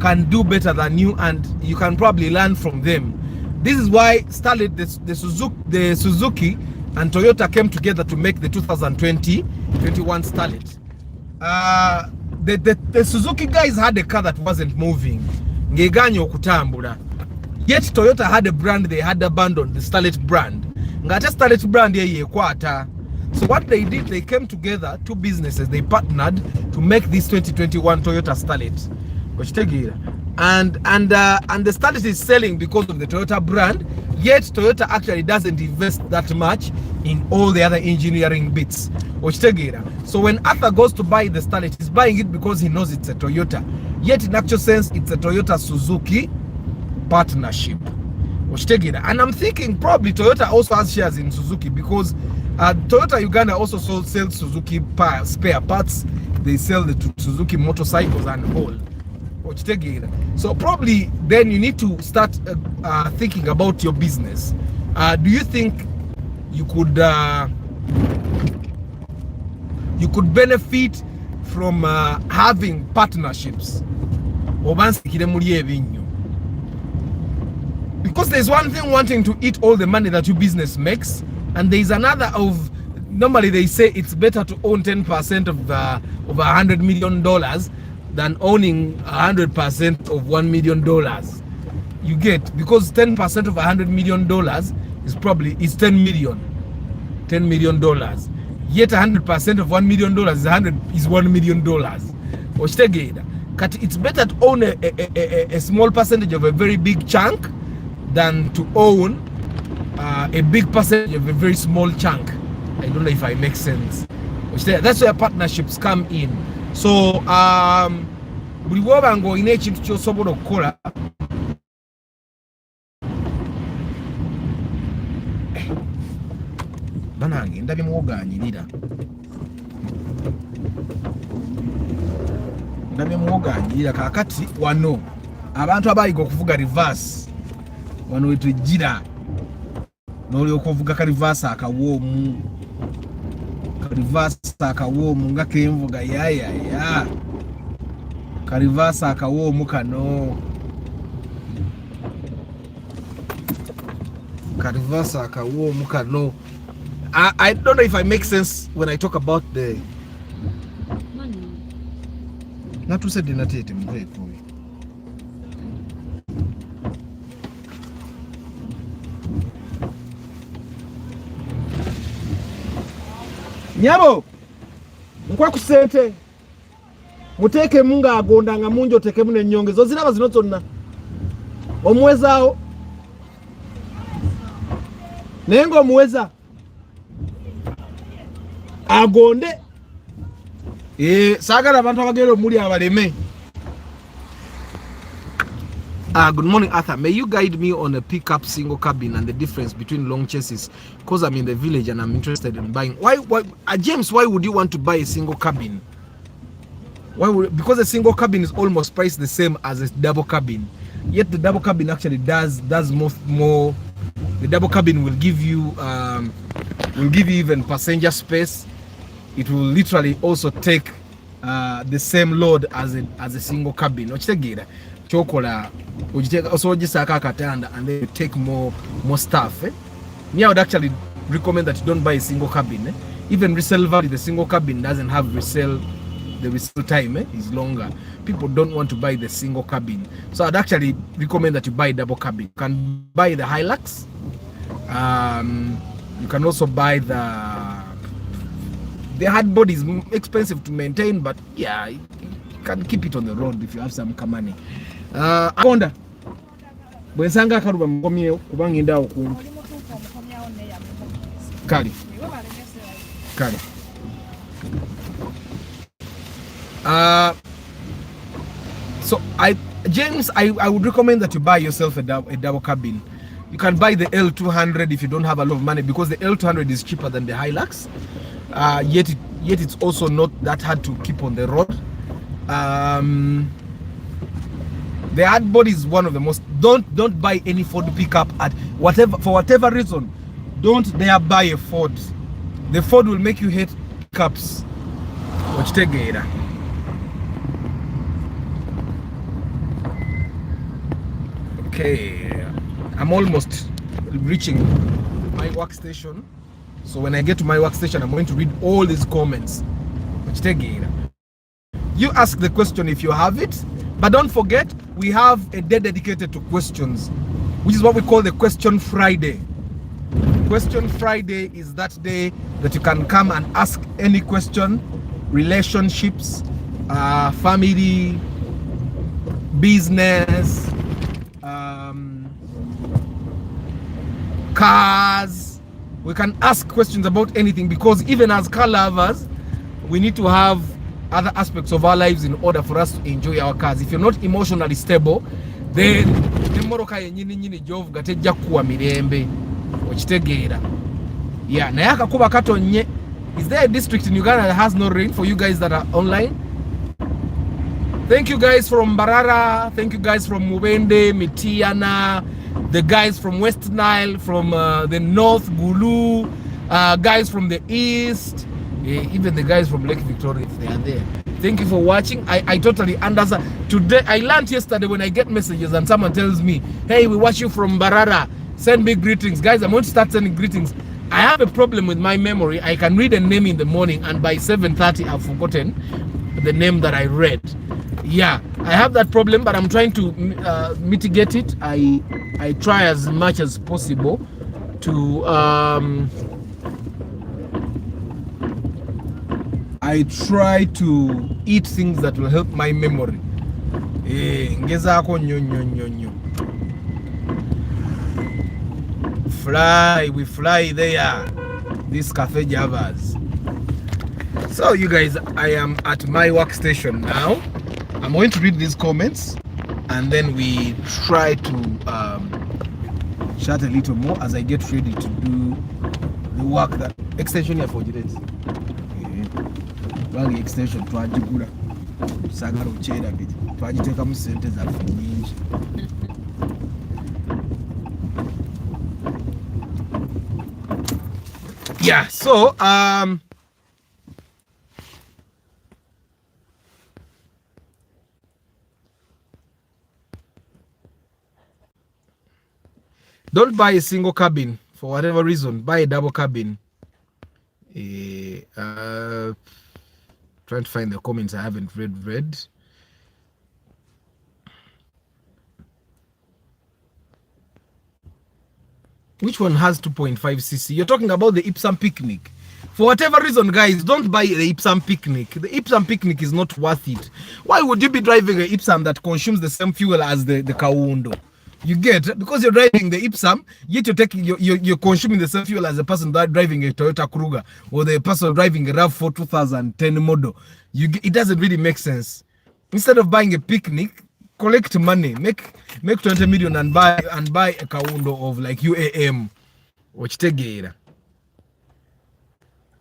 can do better than you, and you can probably learn from them. This is why the Suzuki and Toyota came together to make the 2020-21 Starlet. The Suzuki guys had a car that wasn't moving, ngeganyo kutambula. Yet Toyota had a brand they had abandoned, the Starlet brand. Ngate Starlet brand ye kwata. So what they did, they came together, two businesses, they partnered to make this 2021 Toyota Starlet. And the Starlet is selling because of the Toyota brand, yet Toyota actually doesn't invest that much in all the other engineering bits. So when Arthur goes to buy the Starlet, he's buying it because he knows it's a Toyota. Yet in actual sense, it's a Toyota Suzuki partnership. And I'm thinking probably Toyota also has shares in Suzuki, because Toyota Uganda also sells Suzuki spare parts. They sell the Suzuki motorcycles and all. So probably then you need to start thinking about your business. Do you think you could benefit from having partnerships? Because there's one thing wanting to eat all the money that your business makes, and there's another of, normally they say it's better to own 10% of $100 million than owning 100% of $1 million. You get, because 10% of $100 million is 10 million. $10 million. Yet 100% of $1 million is $1 million. It's better to own a small percentage of a very big chunk than to own a big percentage of a very small chunk. I don't know if I make sense. That's where partnerships come in. So buli woba nga olina ekintu kyosobola okukola, banange ndabye muwoganyirira kakati wano abantu abayiga okuvuga reverse wano wetujjira n'olyoka ovuga ka reverse akawoomu nga kenvuga yayaya ka reverse akawoomu kano I don't know if I make sense when I talk about the natuse dinatete mveko nyabo nkwa kusente muteke munga agondanga munjo teke mune nyongezo ziraba zino zonna omuwezaawo nengo omuweza agonde sagala abantu abagero muri abaleme. Good morning, Arthur. May you guide me on a pickup single cabin and the difference between long chassis? Because I'm in the village and I'm interested in buying. Why James, why would you want to buy a single cabin? Because a single cabin is almost priced the same as a double cabin. Yet the double cabin actually does more. The double cabin will give you even passenger space. It will literally also take the same load as a single cabin. Chokola also ojisaka katanda and then you take more stuff. Me, I would actually recommend that you don't buy a single cabin. Even resale value, the single cabin doesn't have resale. The resale time is longer. People don't want to buy the single cabin, so I'd actually recommend that you buy double cabin. You can buy the Hilux. You can also buy the The hard body is expensive to maintain, but yeah, you can keep it on the road if you have some money. Akonda bwensanga akaluba mukomyewo kubanga endawo kumpi kale kale. So James, I would recommend that you buy yourself a double cabin. You can buy the L200 if you don't have a lot of money, because the L200 is cheaper than the Hilux. Yet it's also not that hard to keep on the road. The hard body is one of the most. Don't buy any Ford pickup for whatever reason. Don't dare buy a Ford. The Ford will make you hate pickups. Watch together. Okay, I'm almost reaching my workstation. So when I get to my workstation, I'm going to read all these comments. You ask the question if you have it, but don't forget, we have a day dedicated to questions, which is what we call the Question Friday. Question Friday is that day that you can come and ask any question, relationships, family, business, cars. We can ask questions about anything, because even as car lovers, we need to have other aspects of our lives in order for us to enjoy our cars. If you're not emotionally stable, then moroka yenyini nyini jov gatejja kuwa mirembe okitegeera. Yeah, naye akakuba katonye. Is there a district in Uganda that has no rain for you guys that are online? Thank you guys from Barara, thank you guys from Mubende, Mitiana, the guys from West Nile, from the North, Gulu, guys from the East, even the guys from Lake Victoria, if they are there. Thank you for watching. I totally understand. Today, I learned yesterday when I get messages and someone tells me, hey, we watch you from Barara, send me greetings. Guys, I'm going to start sending greetings. I have a problem with my memory. I can read a name in the morning, and by 7:30, I've forgotten the name that I read. Yeah, I have that problem, but I'm trying to mitigate it. I try as much as possible to I try to eat things that will help my memory. We fly there, these cafe javas. So you guys, I am at my workstation now. I'm going to read these comments, and then we try to chat a little more as I get ready to do the work that extension here for today. Extension twagigula sagala ochera bit twagiteekamu sente zaffe nyingi. Yeah, so don't buy a single cabin for whatever reason. Buy a double cabin. Trying to find the comments I haven't read. Which one has 2.5cc? You're talking about the Ipsum Picnic. For whatever reason, guys, don't buy the Ipsum Picnic. The Ipsum Picnic is not worth it. Why would you be driving an Ipsum that consumes the same fuel as the Kawundo? You get, because you're driving the Ipsum, yet you're consuming the same fuel as the person that driving a Toyota Kruger or the person driving a RAV4 2010 model. It doesn't really make sense. Instead of buying a Picnic, collect money, make 20 million and buy a Kawundo of like UAM or Chitegera.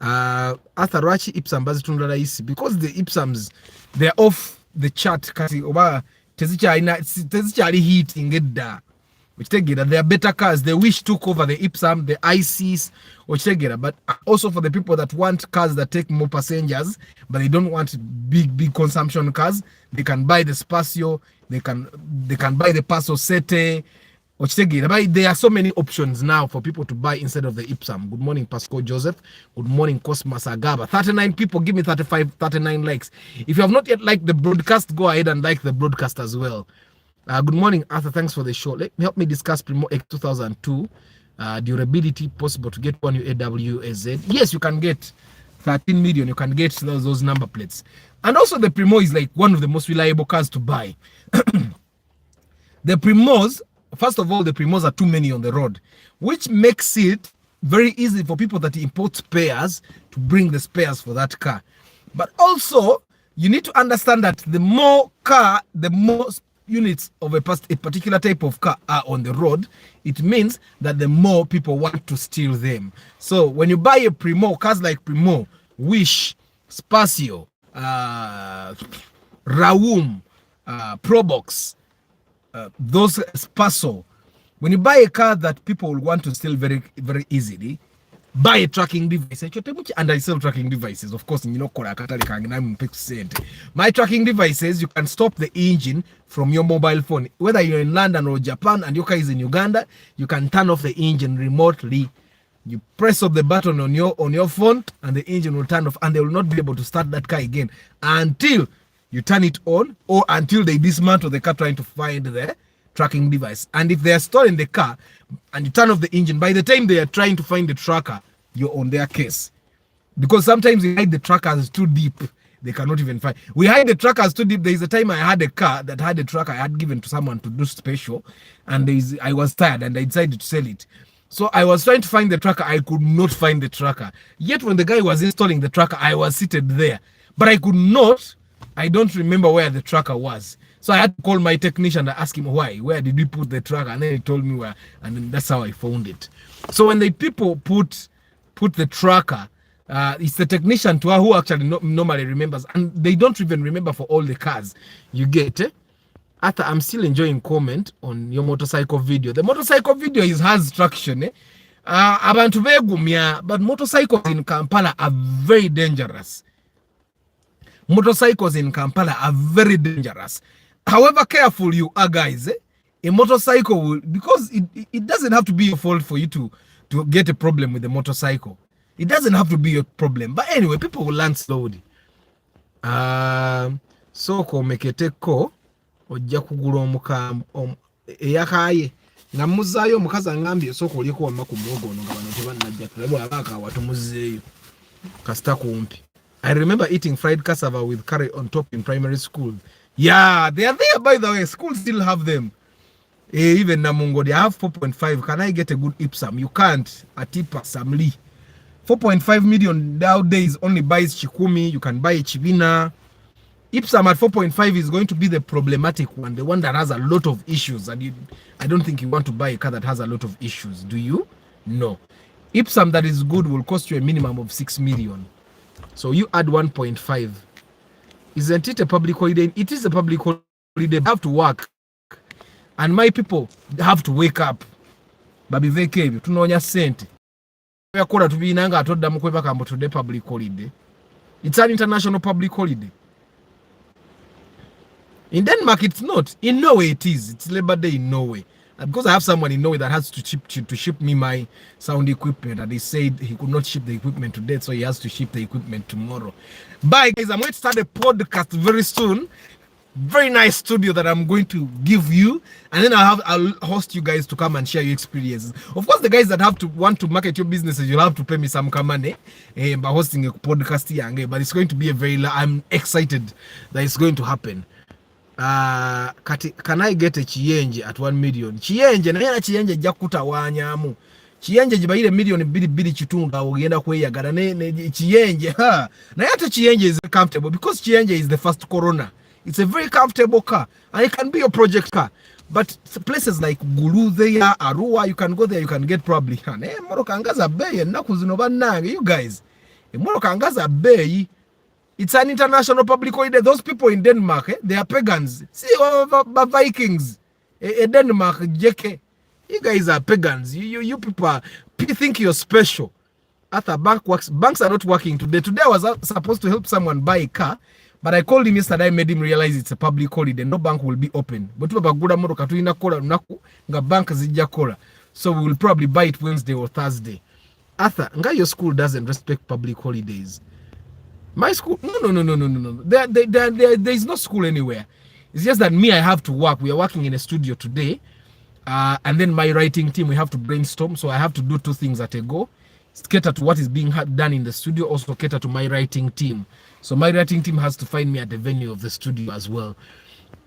Atharwachi Ipsum bazitundala isi, because the Ipsums, they're off the chart kasi oba tezichali heat ingedda ochitegera. They are better cars. The Wish took over the Ipsum, the ICs ochitegera. But also for the people that want cars that take more passengers, but they don't want big consumption cars, they can buy the Spacio, they can buy the Paso Sete ochitegera. But there are so many options now for people to buy instead of the Ipsum. Good morning, Pascal Joseph. Good morning, Cosmas Agaba. 39 people, give me 39 likes. If you have not yet liked the broadcast, go ahead and like the broadcast as well. Good morning, Arthur. Thanks for the show. Help me discuss Primo X 2002 durability. Possible to get one UAW AZ? Yes, you can get 13 million, you can get those number plates. And also the Primo is like one of the most reliable cars to buy. The Primos, first of all, the Primos are too many on the road, which makes it very easy for people that import spares to bring the spares for that car. But also, you need to understand that the more car, the more units of a particular type of car are on the road, it means that the more people want to steal them. So when you buy a Primo, cars like Primo, Wish, Spacio, Raum, Probox, those Spaso, when you buy a car that people will want to steal very, very easily, buy a tracking device. And I sell tracking devices, of course. My tracking devices, you can stop the engine from your mobile phone. Whether you're in London or Japan and your car is in Uganda, you can turn off the engine remotely. You press up the button on your phone and the engine will turn off, and they will not be able to start that car again until you turn it on, or until they dismantle the car trying to find the tracking device. And if they are storing the car and you turn off the engine, by the time they are trying to find the tracker, you're on their case. Because sometimes we hide the trackers too deep, they cannot even find. We hide the trackers too deep. There is a time I had a car that had a tracker I had given to someone to do special, and I was tired and I decided to sell it. So I was trying to find the tracker. I could not find the tracker. Yet when the guy was installing the tracker, I was seated there. But I could not. I don't remember where the tracker was. So I had to call my technician and ask him why. Where did we put the tracker? And then he told me where. And then that's how I found it. So when the people put the tracker, it's the technician to who actually normally remembers. And they don't even remember for all the cars you get. After I'm still enjoying comment on your motorcycle video. The motorcycle video has traction. Abantu begumya, but motorcycles in Kampala are very dangerous. Motorcycles in Kampala are very dangerous. However careful you are, guys, a motorcycle will, because it doesn't have to be your fault for you to get a problem with the motorcycle. It doesn't have to be your problem. But anyway, people will learn slowly. Soko meketeko ojja kugula omukamba eyakaye nga muzaayo omukazi angambye soko oliko wamma ku muwogo ono nga bano tebannajja tulabwa abaaka watumuzeeyo kasita kumpi. I remember eating fried cassava with curry on top in primary school. Yeah, they are there, by the way. Schools still have them. Even Namungo, they have 4.5. Can I get a good Ipsum? You can't. Atipa, Samli. 4.5 million nowadays only buys Chikumi. You can buy Chivina. Ipsum at 4.5 is going to be the problematic one, the one that has a lot of issues. And I don't think you want to buy a car that has a lot of issues. Do you? No. Ipsum that is good will cost you a minimum of 6 million. So you add 1.5. Isn't it a public holiday? It is a public holiday. They have to work. And my people have to wake up. Babi veke, tunonya sente. Yakola tubinanga atodda mukweba kambo today public holiday. It's an international public holiday. In Denmark, it's not. In Norway, it is. It's Labor Day in Norway. And because I have someone in Norway that has to ship me my sound equipment, and he said he could not ship the equipment today, so he has to ship the equipment tomorrow. Bye, guys. I'm going to start a podcast very soon. Very nice studio that I'm going to give you, and then I'll host you guys to come and share your experiences. Of course, the guys that want to market your businesses, you'll have to pay me some money by hosting a podcast here. But it's going to be I'm excited that it's going to happen. Can I get a chiyenje at 1 million? Chiyenje na yana chiyenje jakuta wanyamu. Chiyenje jibaile million bili chitunga ogenda kweyagala ne chiyenje ha. Na yata chiyenje is comfortable because chiyenje is the first Corolla. It's a very comfortable car and it can be your project car. But places like Gulu there, Arua, you can go there, you can get probably Morokangaza Bay and Nakuzinobanang, you guys. Morokangaza Bay. It's an international public holiday. Those people in Denmark, they are pagans. See, Vikings. Denmark, JK. You guys are pagans. You people think you're special. After banks are not working today. Today I was supposed to help someone buy a car, but I called him yesterday. I made him realize it's a public holiday. No bank will be open. But so we will probably buy it Wednesday or Thursday. Arthur, your school doesn't respect public holidays. My school, no. There is no school anywhere. It's just that me, I have to work. We are working in a studio today. And then my writing team, we have to brainstorm. So I have to do 2 things at a go. cater to what is being done in the studio, also cater to my writing team. So my writing team has to find me at the venue of the studio as well.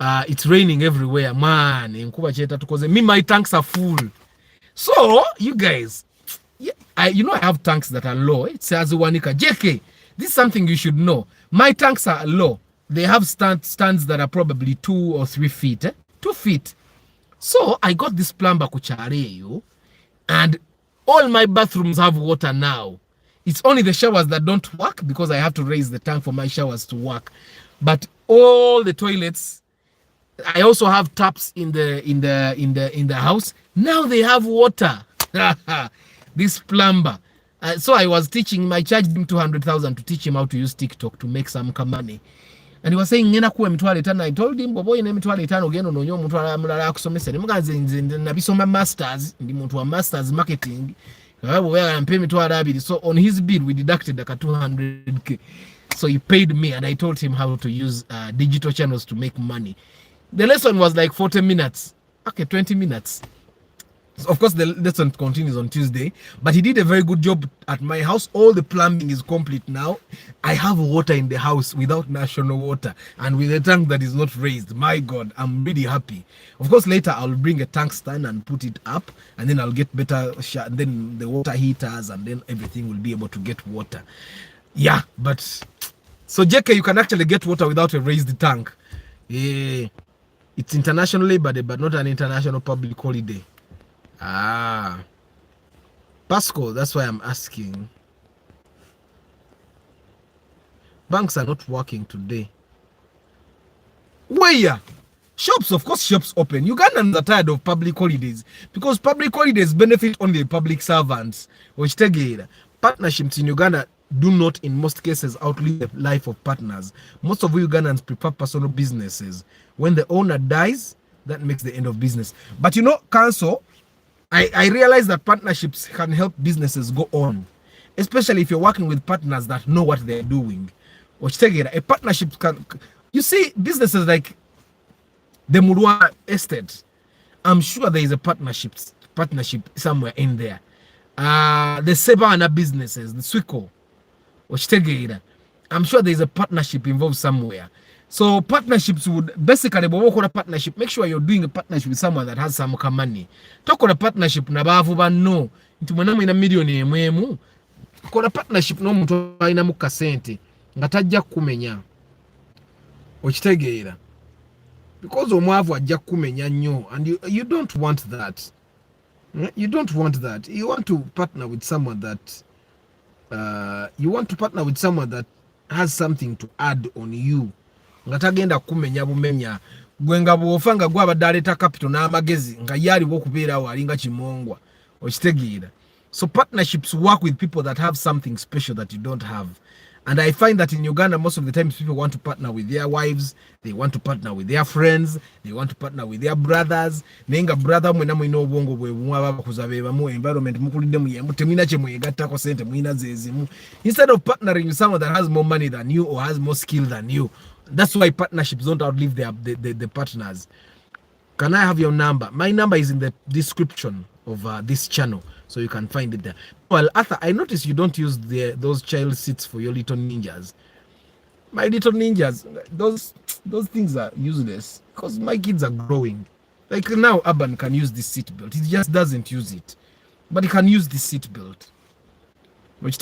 It's raining everywhere, man. Me, my tanks are full. So you guys, yeah, I have tanks that are low. It says Wanika JK. This is something you should know. My tanks are low. They have stands that are probably 2 or 3 feet. 2 feet. So I got this plumber kuchareyo, and all my bathrooms have water now. It's only the showers that don't work because I have to raise the tank for my showers to work. But all the toilets, I also have taps in the house. Now they have water. This plumber. So I was teaching. I charged him 200,000 to teach him how to use TikTok to make some money. And he was saying ngena kuwe mitwale tano. I told him bobo ine mitwale tano geno no nyo mutwala mulala akusomesa. Nimugaze nze nabisoma masters, ndi muntu wa masters marketing. So on his bill we deducted like a 200k. So he paid me and I told him how to use digital channels to make money. The lesson was like 40 minutes. Okay, 20 minutes. So of course, the lesson continues on Tuesday, but he did a very good job at my house. All the plumbing is complete now. I have water in the house without national water and with a tank that is not raised. My God, I'm really happy. Of course, later I'll bring a tank stand and put it up, and then I'll get better, then the water heaters, and then everything will be able to get water. Yeah, but so JK, you can actually get water without a raised tank. Yeah, it's international Labor Day, but not an international public holiday. Pascal, that's why I'm asking. Banks are not working today. Where? Shops, of course, shops open. Ugandans are tired of public holidays because public holidays benefit only public servants. Which partnerships in Uganda do not, in most cases, outlive the life of partners. Most of Ugandans prefer personal businesses. When the owner dies, that makes the end of business. But council, I realize that partnerships can help businesses go on, especially if you're working with partners that know what they're doing. A partnership can, you see, businesses like the Murua Estate, I'm sure there is a partnership somewhere in there. The Sebana businesses, the Swiko, I'm sure there is a partnership involved somewhere. So partnerships would basically partnership. Make sure you're doing a partnership with someone that has some money. Talk on a partnership na bavu no. Into manamu ina milioni mwemu. Kola partnership no muntu ina mukasente. Ngatajja kumenya. Okitegeera. Because omwavu ajja kumenya nnyo, and you don't want that. You don't want that. You want to partner with someone that has something to add on you. Ngatagenda kumenya bumenya gwenga bwofanga gwa badaleta capital na amagezi nga yali bokubeera walinga kimongwa okitegeera. So partnerships work with people that have something special that you don't have. And I find that in Uganda, most of the times people want to partner with their wives, they want to partner with their friends, they want to partner with their brothers. Nenga brother mwena mwina obwongo bwe bumwa bakuzabeba mu environment mukulide mu temina kye mwegattako sente mwina zezimu. Instead of partnering with someone that has more money than you or has more skill than you, that's why partnerships don't outlive the partners. Can I have your number? My number is in the description of this channel, so you can find it there. Well, Arthur, I noticed you don't use those child seats for your little ninjas. My little ninjas, those things are useless because my kids are growing. Like now, Urban can use this seat belt. He just doesn't use it, but he can use this seat belt. Because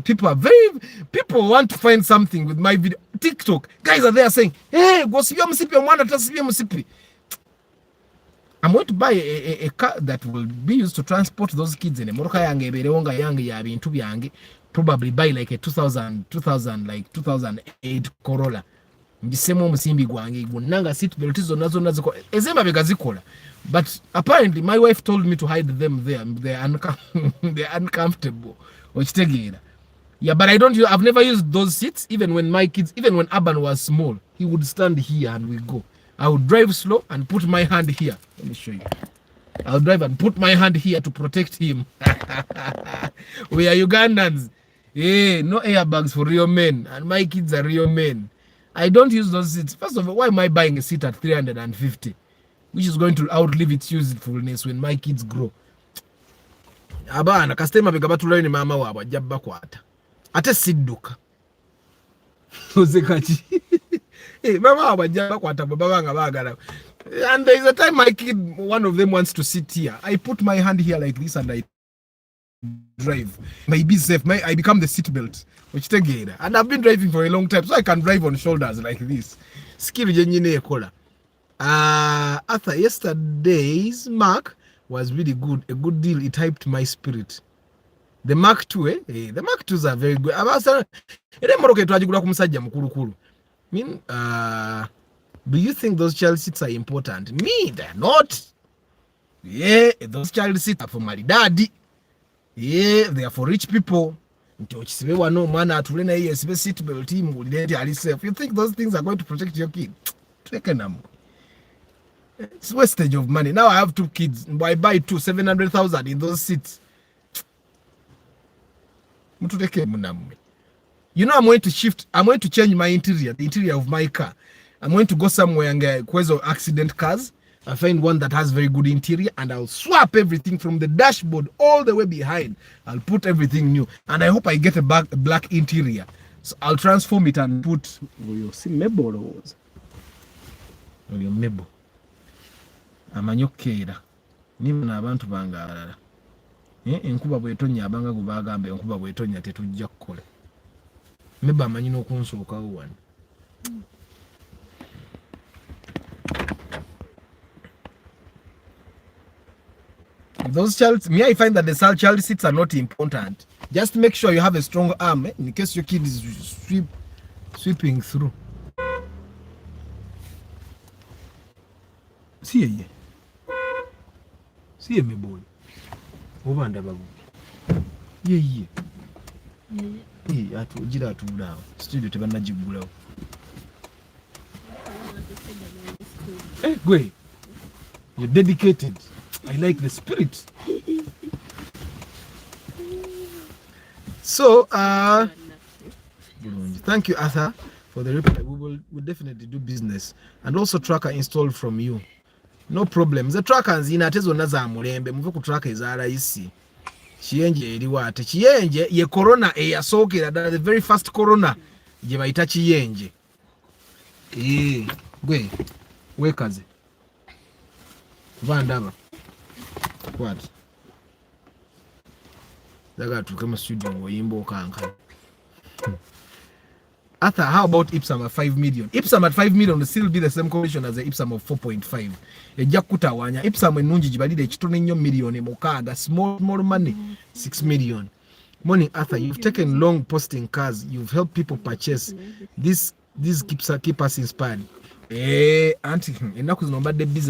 people want to find something with my video. TikTok guys are there saying, hey, go see Musipi. I'm going to buy a car that will be used to transport those kids in a probably buy like a 2008 Corolla. But apparently my wife told me to hide them there. They're uncomfortable. Yeah, but I've never used those seats. Even when Urban was small, he would stand here and we go. I would drive slow and put my hand here. Let me show you. I'll drive and put my hand here to protect him. We are Ugandans. Hey, no airbags for real men. And my kids are real men. I don't use those seats. First of all, why am I buying a seat at 350? Which is going to outlive its usefulness when my kids grow. abaana kasitema bega batulayo ne maama waabwe ajja bakwata ate sidduka oze kaki mama waabwe ajja bakwata bwe baba nga baagala. And there is a time my kid, one of them wants to sit here, I put my hand here like this and I drive. Maybe safe. I become the seatbelt. And I've been driving for a long time, so I can drive on shoulders like this. Skill jenyine ekola. Arthur, yesterday's Mark was really good. A good deal. It hyped my spirit. The Mark 2, the Mark 2s are very good. Do you think those child seats are important? Me, they're not. Yeah, those child seats are for my daddy. Yeah, they are for rich people. You think those things are going to protect your kid? It's wastage of money. Now I have 2 kids. I buy 700,000 in those seats. You know, I'm going to change my interior, the interior of my car. I'm going to go somewhere and Kwezo accident cars. I find one that has very good interior and I'll swap everything from the dashboard all the way behind. I'll put everything new. And I hope I get a black interior. So I'll transform it and put... you see Mebo or your Mebo. Amanyokera. Niba n'abantu bangalala. Enkuba bwetonya abanga gubagambe enkuba bwetonya tetujja kukola. Mebo amanyi n'okunsookawo wano. Those I find that the child seats are not important. Just make sure you have a strong arm in case your kid is sweeping through. See here. See me boy. Obanda babu. Yeah. Atugira atula. Studio tebana jigula. Gwe. You're dedicated. I like the spirit. So, thank you, Arthur, for the reply. We'll definitely do business. And also tracker installed from you. No problem. The trackers in atezo naza mulembe. Muve ku tracker ezala isi. Chiyenje eliwate. Chiyenje ye corona eyasokera. The very first corona. Je bayita chiyenje. Gwe. Wekaze. Vandaba. What? Daga tukama studio woyimbo kanka. Arthur, how about Ipsam at 5 million? Ipsam at 5 million will still be the same commission as the Ipsam of 4.5. Ejakuta wanya. Ipsam enunji jibalide chitone nyo million mokaga. Small money. 6 million. Morning, Arthur. You've taken long posting cars. You've helped people purchase. This keep us inspired. Auntie,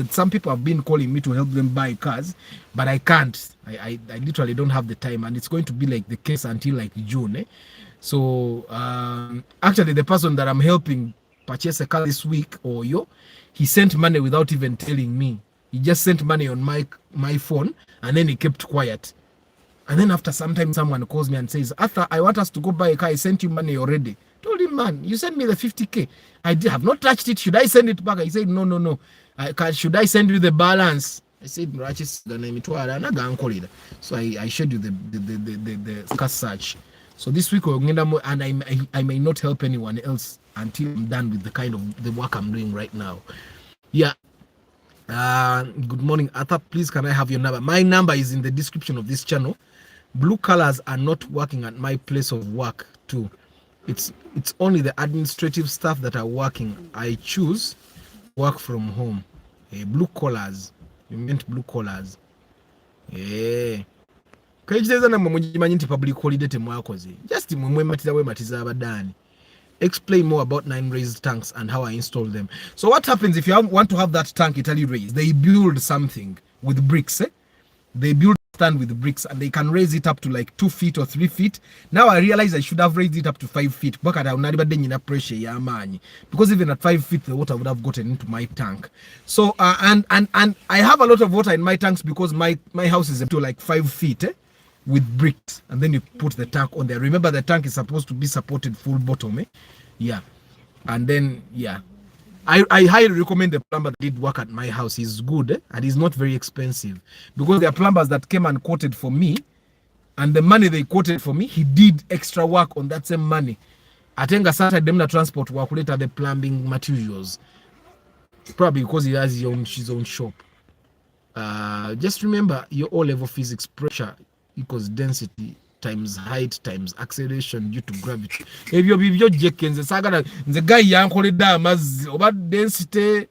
some people have been calling me to help them buy cars, but I can't. I literally don't have the time, and it's going to be like the case until like June. So actually, the person that I'm helping purchase a car this week, he sent money without even telling me. He just sent money on my phone, and then he kept quiet. And then after some time, someone calls me and says, Arthur, I want us to go buy a car. I sent you money already. Told him, man, you sent me the 50K. I have not touched it. Should I send it back? He said, no. Should I send you the balance? I said, so I showed you the car search. So this week, and I may not help anyone else until I'm done with the kind of the work I'm doing right now. Yeah. Good morning, Arthur. Please, can I have your number? My number is in the description of this channel. Blue colors are not working at my place of work too. It's only the administrative staff that are working. I choose work from home. Blue collars. You meant blue collars. Public holiday just explain more about 9 raised tanks and how I install them. So what happens if you want to have that tank Italy raised? They build something with bricks. They build stand with bricks and they can raise it up to like 2 feet or 3 feet. Now I realize I should have raised it up to 5 feet because even at 5 feet the water would have gotten into my tank. So and I have a lot of water in my tanks because my house is up to like 5 feet with bricks, and then you put the tank on there. Remember, the tank is supposed to be supported full bottom. Yeah, and then I highly recommend the plumber that did work at my house. He's good and he's not very expensive, because there are plumbers that came and quoted for me and the money they quoted for me, he did extra work on that same money. Atenga started them na transport wakuleta the plumbing materials, probably because he has his own shop. Just remember your O-level physics, pressure equals density times height times acceleration due to gravity. Ebyo bibyo jekenze sagala nze guy yankoledde amazzi oba density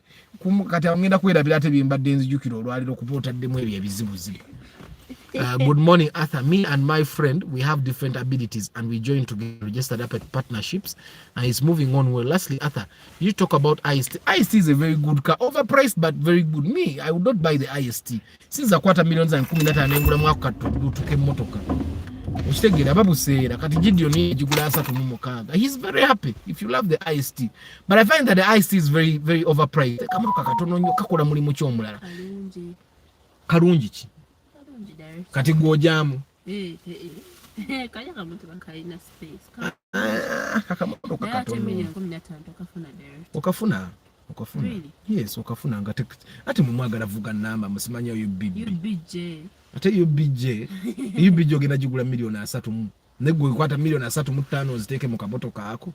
kati amenda kwera ate bimbadde nzijukira olwaliro kuba otaddemu ebyo ebizibuzibu. Good morning, Arthur. Me and my friend, we have different abilities and we joined together, registered up at partnerships, and it's moving on well. Lastly, Arthur, you talk about IST. IST is a very good car, overpriced but very good. Me, I would not buy the IST. Since a $250,000 and kuminata anengula mwaka tuke motoka. Ushtegera babu seera kati Gideon jigula asatu mu mukaaga. He's very happy if you love the IST. But I find that the IST is very very overpriced. Kamotoka katono nnyo kakola mulimu ky'omulala. Kalungi ki? Kati gwojamu kaya kamotoka kalina space kakamotoka katono okafuna really? Yes, okafuna nga ate mumwagala vuga namba musimanya UBJ ate UBJ ogenda jigula $3 million negwe kwata $3.5 oziteeke mu kamotoka ako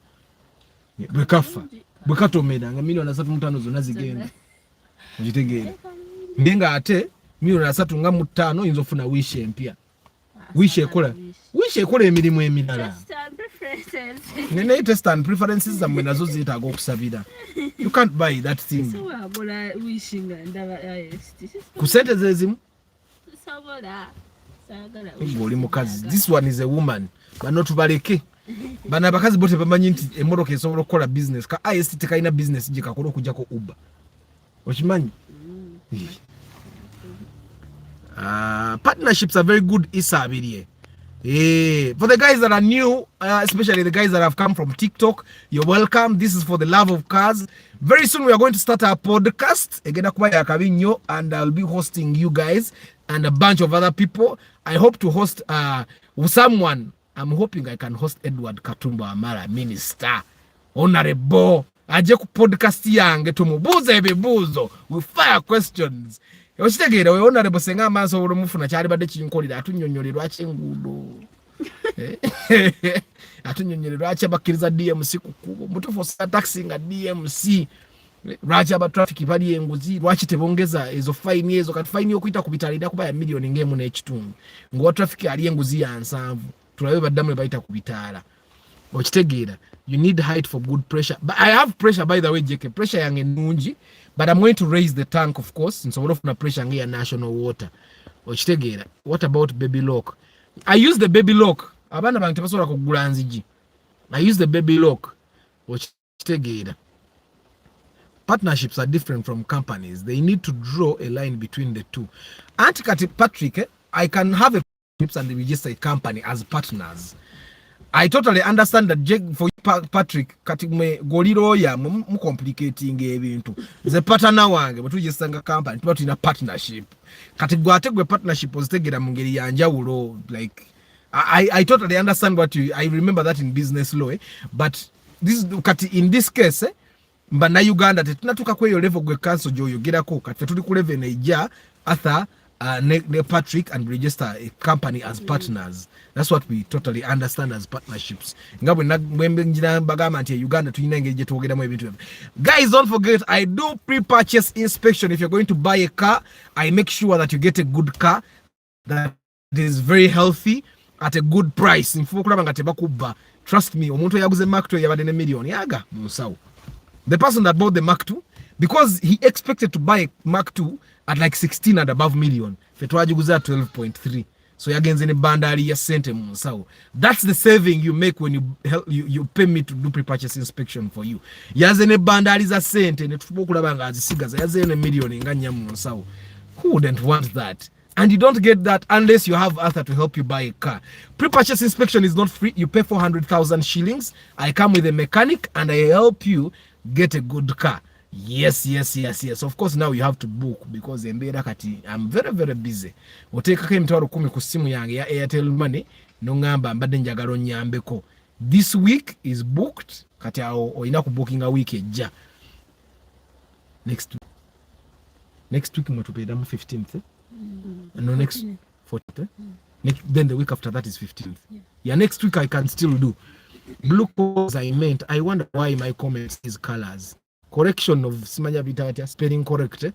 bwe katomera nga $3.5 zonna zigenda ugitegeera ndenga ate $3.5 nga mu 5 oyinza ofuna wish empya. Wish ekola emirimu emirala. Nene test and preferences zammwe nazo zeetaaga okusabira. You can't buy that thing. Ku sente zezimu? Oli mukazi. This one is a woman. Bano tubaleke. Bana abakazi bote bamanyi nti emmotoka esobola okukola business. Ka IST tekalina business gye kakola okujjako Uber. Okimanyi? Partnerships are very good. For the guys that are new, especially the guys that have come from TikTok, you're welcome. This is for the love of cars. Very soon we are going to start our podcast and I'll be hosting you guys and a bunch of other people. I hope to host someone. I'm hoping I can host Edward Katumba Amara, minister, honorable. Aje ku podcast yange tumubuuza ebibuuzo with fire questions. Okitegera we honorable senga amaso olumufuna kyali badde kinkolera atunyonyole lwaki enguudo atunyonyole lwaki abakkiriza DMC kukubo mutufu sa taxi nga DMC lwaki aba traffic bali enguzi lwaki tebongeza ezo fine ezo kati fine okuyita ku bitalira kuba ya million ngemu n'ekitundu ngo traffic ali enguzi ya 7 tulabe baddamu bayita ku bitala. Okitegera you need height for good pressure, but I have pressure by the way JK pressure yange nungi. But I'm going to raise the tank, of course, in some of the pressure and national water. What about baby lock? I use the baby lock. I use the baby lock. Partnerships are different from companies. They need to draw a line between the two. Auntie Patrick, I can have a partnership and register a company as partners. I totally understand that for Patrick kati mwe goliro ya complicating ebintu ze partner wange bwe tugisanga company tuba tulina partnership kati gwate gwe partnership ozitegera mu ngeri ya njawulo like I totally understand what I remember that in business law but this kati in this case mba na Uganda tetunatuka kweyo level gwe council gyoyogerako kati tuli ku level eja Arthur Patrick and register a company as partners. That's what we totally understand as partnerships. Guys, don't forget, I do pre-purchase inspection. If you're going to buy a car, I make sure that you get a good car that is very healthy at a good price. Trust me, the person that bought the Mark II, because he expected to buy a Mark II at like 16 and above million, fetwajiguza 12.3. So yagenze ne bandali ya sente munsawo. That's the saving you make when you pay me to do pre-purchase inspection for you. Yaze ne bandali za sente ne tufukulaba nga azisigaza yaze ne million nga nya munsawo. Who wouldn't want that? And you don't get that unless you have Arthur to help you buy a car. Pre-purchase inspection is not free. You pay 400,000 shillings. I come with a mechanic and I help you get a good car. Yes. Of course, now you have to book because I'm very, very busy. Otekako emitwalo 10 ku simu yange ya Airtel Money nongamba mbadde njagala onnyambeko. This week is booked. Kati oyina ku booking a week ejja. Next week mwetupeera mu 15th. No, next 14th. Then the week after that is 15th. Yeah, next week I can still do. Blue colors I meant. I wonder why my comments is colors. Correction of Simanya Vitata, spelling correct.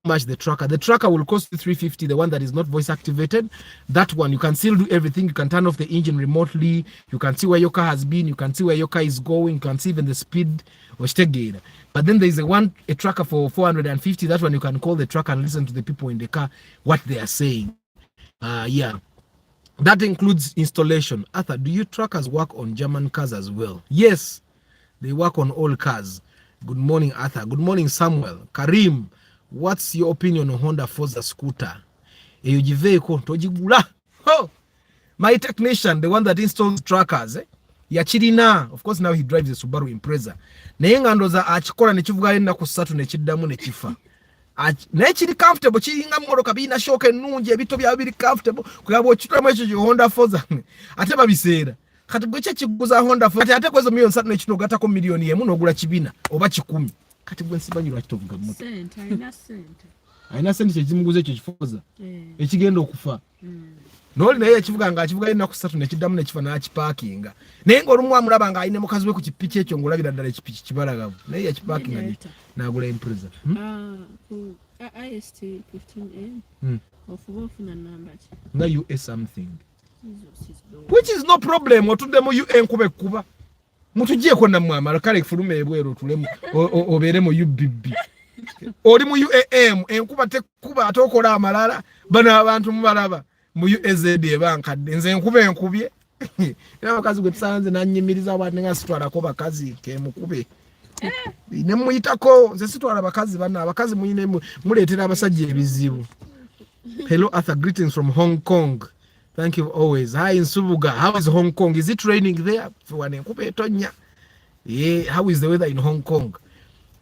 Much the tracker will cost you 350. The one that is not voice activated, that one you can still do everything. You can turn off the engine remotely, you can see where your car has been, you can see where your car is going, you can see even the speed or stegate. But then there's a tracker for 450. That one you can call the tracker and listen to the people in the car what they are saying. Yeah, that includes installation. Arthur, do you trackers work on German cars as well? Yes, they work on all cars. Good morning, Arthur. Good morning, Samuel. Karim, what's your opinion on Honda Forza scooter? Oh, my technician, the one that installs trackers, yachirina. Of course, now he drives a Subaru Impreza. Naye ngandoza achikola nechivuga enda ku ssatu nekiddamu nekifa. Naye kiri comfortable, kiringa mmoloka birina shoka ennungi, ebito byabwe biri comfortable. Kugamba okitulamu ekyo Honda Forza ate babiseera. Kati gwe kyekiguza Honda Forza ate kwezo million 3 n'ekino gatako million emu n'ogula kibina oba 10. Kati gwe nsibanyirwa kitovuga moto. Sente, alina sente. Alina sente kyekimuguza ekyo kifoza. Ekigenda okufa. Noli naye ekivuga nga akivuga ina ku ssatu nekiddamu nekifa n'akiparkinga. Naye ng'olumu amulaba nga alina mukazi we ku kipiki ekyo ng'olabira ddala ekipiki kibalagavu. Naye yakiparkinga n'agula Impreza. IST 15M. Ofuba ofuna namba ki? Nga US something. Which is no problem. Otuddemu UN kuba ekkuba. Mutugyeko nammwe kale fulume ebweru otulemu obeere mu UBB. Oli mu UAM enkuba tekkuba ate okola amalala. Bano abantu mubalaba mu UAZ ebankadde nze enkuba enkubye. Era abakazi gwe tusanze nannyimiriza abantu nga sitwalako bakazi kemukube. Ne muyitako nze sitwala bakazi bana abakazi muyine muleetera abasajja ebizibu. Hello Arthur, greetings from Hong Kong. Thank you always. Hi in Subuga. How is Hong Kong? Is it raining there? Yeah. How is the weather in Hong Kong?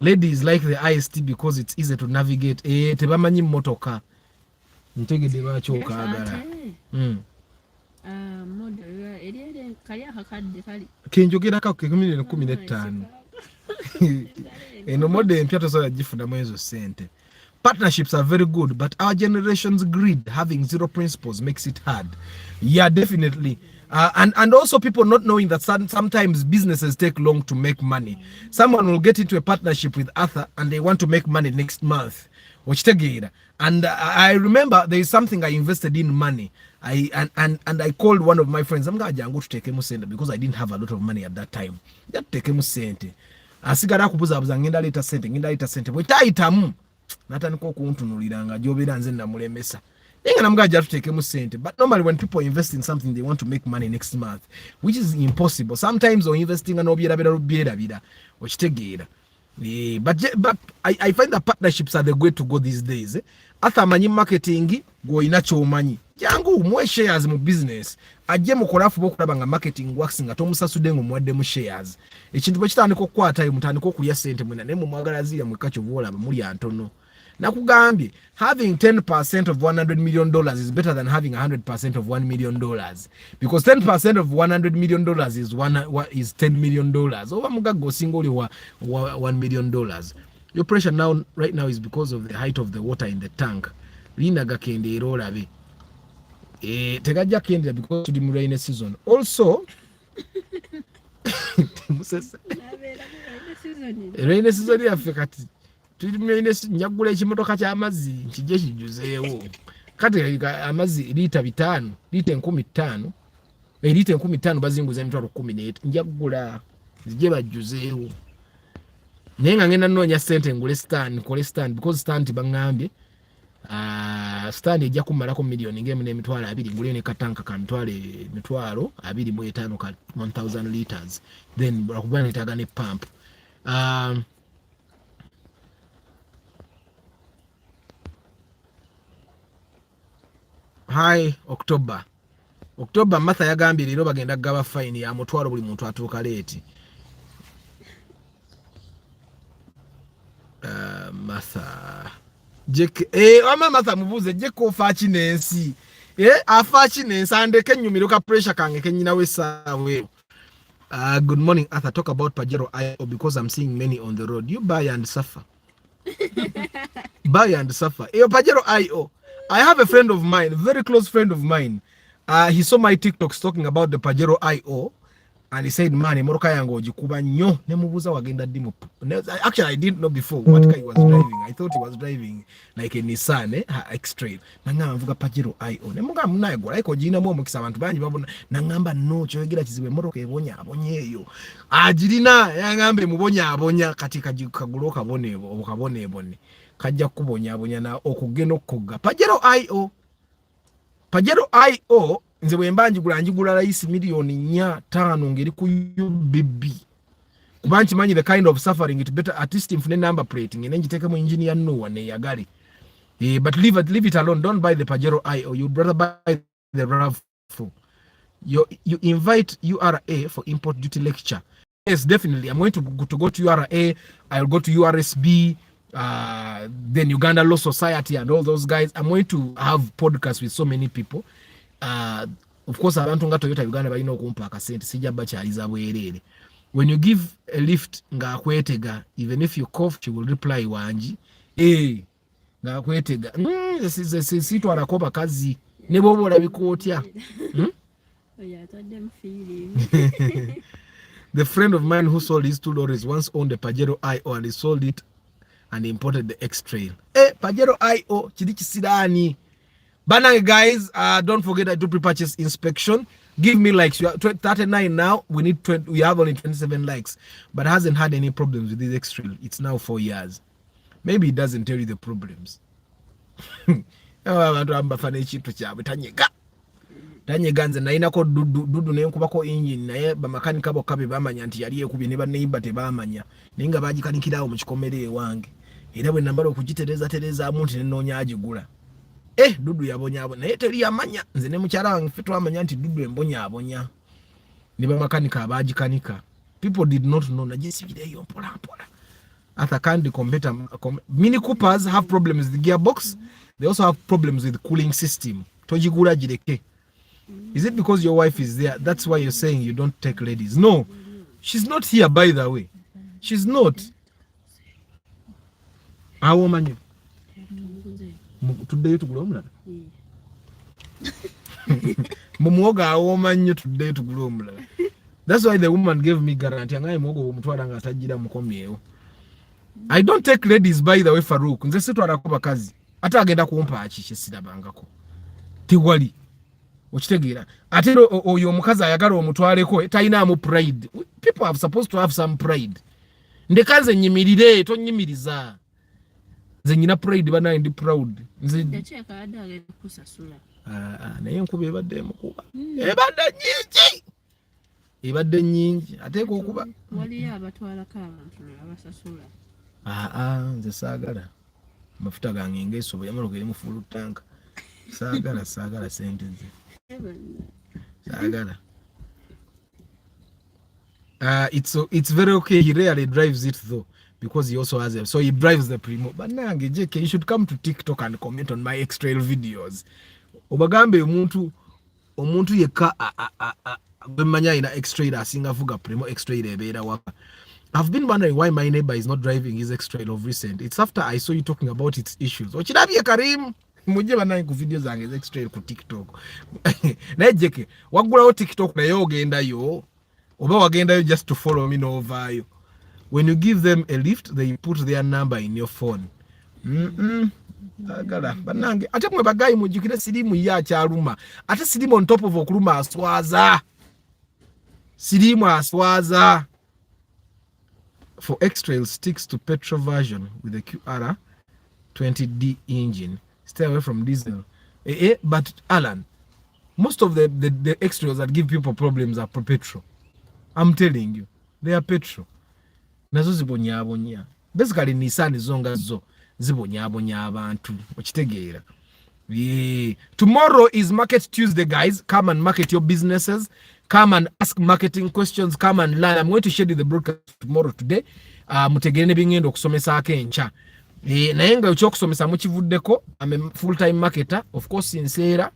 Ladies like the IST because it's easy to navigate. Tebamanyi motoka. Ntegede bachoka agala. Model eriere kali akakadde kali. Kenjogera ka 15. Eno model empya tosobola gifuna mwezo sente. Partnerships are very good, but our generation's greed, having zero principles, makes it hard. Yeah, definitely. And also people not knowing that sometimes businesses take long to make money. Someone will get into a partnership with Arthur and they want to make money next month. And I remember there is something I invested in money. And I called one of my friends. I'm going to take him because I didn't have a lot of money at that time. Just take him sente. Asigara kubuzabuza ngenda leta sente. Bwetaitamu. Natandika okuntunuliranga gyobera nze namulemesa. Nenga namugaja tutekemu sente. But normally when people invest in something they want to make money next month, which is impossible. Sometimes or investing and obyerabira okitegeera. But I find that partnerships are the way to go these days. Ata manyi marketing go inacho omanyi. Jangu mwe shares mu business. Ajje mukolafu bokulaba nga marketing works nga tomusasudde ngo mwadde mu shares. Ekintu bwe kitandika okukwata mutandika okulya sente mwena ne mu mwagala zira mu kacho bwola muli antono. Nakugambye having 10% of $100 million is better than having 100% of $1 million, because 10% of $100 million is $10 million. Over mugago single $1 million. Your pressure right now is because of the height of the water in the tank. Lina gakende erola be. Tegajja kende because of the rainy season. Also, rainy season yafikati. Nyagula ekimotoka ky'amazzi kijje kijuzeewo. Kati amazzi lita 5, lita 15, lita 15 bazinguza emitwalo 18. Njagula zijje bajuzeewo. Naye nga ngenda nnoonya ssente ngule stand, nkole stand, because stand bangambye stand ejja kumalako million ngemu n'emitwalo 2 ngule ne katanka ka mitwalo 25 ka 1000 liters. Then bakubana netaga ne pump. Hi October Martha yagambye leero bagenda gaba fine ya mutwalo buli muntu atuuka late. Martha Martha mubuze jeko fa chinensi afa chinensi andeke nyumiro ka pressure kange kenyina wesawe. Good morning Arthur, talk about Pajero IO because I'm seeing many on the road. You buy and suffer. Buy and suffer. Pajero IO I have a friend of mine, a very close friend of mine. He saw my TikToks talking about the Pajero IO, and he said, "Man, imotoka yangu ojikuba nnyo nemubuza wagenda dimo." Actually, I didn't know before what car he was driving. I thought he was driving like a Nissan X-Trail. Nangamba mvuga Pajero IO. Nemuga munaye gwa like ojina mu omukisa abantu bangi babona. Nangamba no kyogira kizibu imotoka ebonya abonye eyo. Agirina yangambe mubonya abonya kati kagulu kabone obukabone ebone. Kajja kubonya abonya na okugenda okugga Pajero IO. Pajero IO nze bwemba njigula layisi milioni 5 ngeri ku UBB. Kuba nkimanyi the kind of suffering it better at least nfune number plate ngene ngitekemu engine ya Noah ne yagale. But leave it alone. Don't buy the Pajero IO. You'd rather buy the RAV4. You invite URA for import duty lecture. Yes, definitely. I'm going to go to URA. I'll go to URSB. Then Uganda Law Society and all those guys. I'm going to have podcasts with so many people. Of course, abantu nga Toyota Uganda balina okumpa akasente sijja bakyaliza bwerere. When you give a lift nga kwetega, even if you cough, she will reply wanji. Nga kwetega. Sitwala ko bakazi ne bobo olabika otya. The friend of mine who sold his $2 once owned a Pajero IO and he sold it and imported the X-Trail. Pajero IO chidi kisidani. Banang guys, don't forget I do pre-purchase inspection. Give me likes. You are 39 now. We have only 27 likes, but hasn't had any problems with this X-Trail. It's now 4 years. Maybe it doesn't tell you the problems. Tanyega nze nayinako dudu naye nkubako engine naye bamakanika bokkabe bamanya nti yali ekubye ne baneyimba tebamanya naye nga bagikanikirawo mu kikomere ewange era bwe nambala okugitereza nti nenoonya agigula. Dudu yabonyaabo naye teri yamanya nze ne mukyala wange ffe twamanya nti dudu embonyaabonya ne bamakanika abagikanika. People did not know. Najisibireyo mpolampola. Arthur Kandi competitor. Mini Coopers have problems with the gearbox. They also have problems with the cooling system. Tojigura jireke. Is it because your wife is there? That's why you're saying you don't take ladies. No, she's not here, by the way. She's not. How woman? Today to Glomla. Mumoga woman today to Glomla. That's why the woman gave me guarantee. I don't take ladies, by the way, Farouk. Nze sitwala ko bakazi. Ate agenda kumpa achishe sidabangako. Tiwali. Okitegeera ate oyo omukazi ayagala omutwaleko talina mu pride. People are supposed to have some pride. Ndekaze nyimirire tonyimiriza nze nyina pride bana ndi proud nze ndecheka adage kusasula naye nkuba ebadde mukuba ebadde nyingi ate ko kuba wali abatwala abantu abasasula nze saagala mafuta gange ngesobo yamalo gere mu full tank saagala sente nze it's very okay. He rarely drives it though because he also has so he drives the Primo. But nange JK, you should come to TikTok and comment on my X-Trail videos. Obagambe omuntu yeka bemanya ina X-Trail asinga fuga Primo X-Trail ebeera waka. I've been wondering why my neighbor is not driving his X-Trail of recent. It's after I saw you talking about its issues. Ochirabye Karim mujje banayi ku video zange X-Trail ku TikTok. Naye JK wagulawo TikTok naye ogendayo oba wagendayo just to follow me novayo. When you give them a lift, they put their number in your phone. Agala banange ate mwe bagayi mujikire sirimu ya kyaluma ate sirimu on top of okuluma aswaza sirimu aswaza. For X-Trail sticks to petrol version with a QR 20D engine. Stay away from diesel. But Alan, most of the X-Trails that give people problems are petrol. I'm telling you, they are petrol. Nazo zibonyabonya. Basically Nissan zonga zo zibonyabonya abantu. Okitegeera. Yeah. Tomorrow is Market Tuesday, guys. Come and market your businesses. Come and ask marketing questions. Come and learn. I'm going to share the broadcast tomorrow today. Mutegere ne bingendo okusomesa akencha. Naye nga ekyokusomesa mukivuddeko. I'm a full-time marketer, of course, sincere.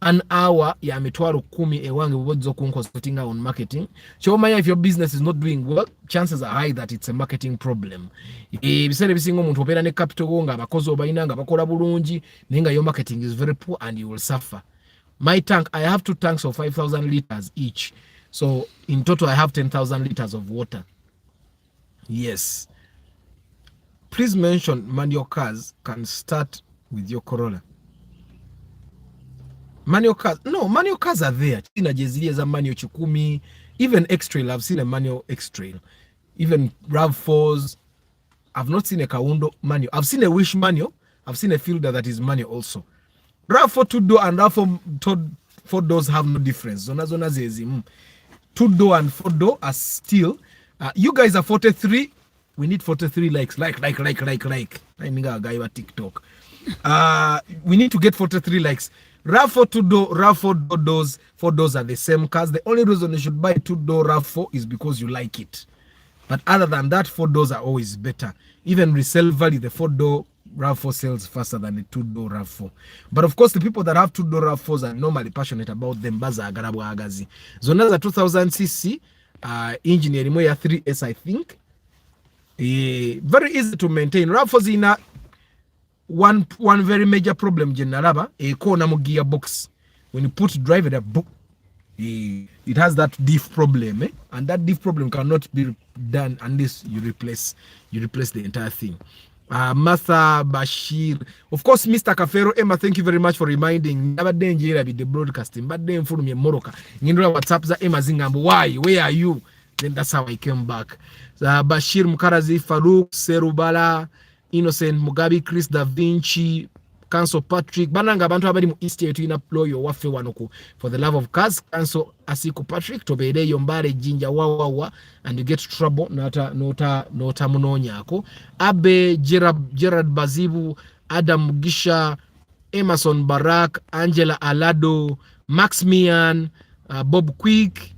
an hour ya mitwaro 10 ewange bozo consulting on marketing. Chomanya if your business is not doing well, chances are high that it's a marketing problem. Bisere bisingo muntu opera ne capital gonga abakozi obayinanga bakola bulungi nenga your marketing is very poor and you will suffer. My tank, I have 2 tanks of 5,000 liters each. So in total I have 10,000 liters of water. Yes. Please mention manual cars can start with your Corolla. Manual cars, no, manual cars are there. China jezilia za manual chukumi, even X-Trail, I've seen a manual X-Trail. Even RAV4s, I've not seen a Kaundo manual. I've seen a Wish manual, I've seen a Fielder that is manual also. RAV4 2-door and RAV4 4 doors have no difference. Zona zezi. 2-door and 4-door are still. You guys are 43. We need 43 likes. Like. I mean, a guy with TikTok. We need to get 43 likes. RAV4 2-door, RAV4 doors, 4 doors are the same cars. The only reason you should buy 2-door RAV4 is because you like it. But other than that, 4 doors are always better. Even resale value, the 4-door RAV4 sells faster than the 2-door RAV4. But of course, the people that have 2-door RAV4s are normally passionate about them. Baza agarabu agazi. Zonaza 2000cc engine ya 3S, I think. Very easy to maintain. RAV4s in one very major problem generaba a corner gearbox. When you put drive it it has that diff problem, and that diff problem cannot be done unless you replace the entire thing. Martha Bashir, of course, Mr. Kafero. Emma, thank you very much for reminding. Never danger with the broadcasting, but then for me Moroka. WhatsApp za Emma Zingambo. Why? Where are you? Then that's how I came back. Bashir Mukarazi, Farouk Serubala, Innocent Mugabe, Chris Da Vinci, Council Patrick, Bananga Bantu abadi mu East yetu inaploy yo wafe wanoko. For the love of cars, Council Asiku Patrick, tobede yombare jinja wawawa, and you get trouble, nota munonyako. Abe, Gerard Bazibu, Adam Mugisha, Emerson Barak, Angela Alado, Max Mian, Bob Quick,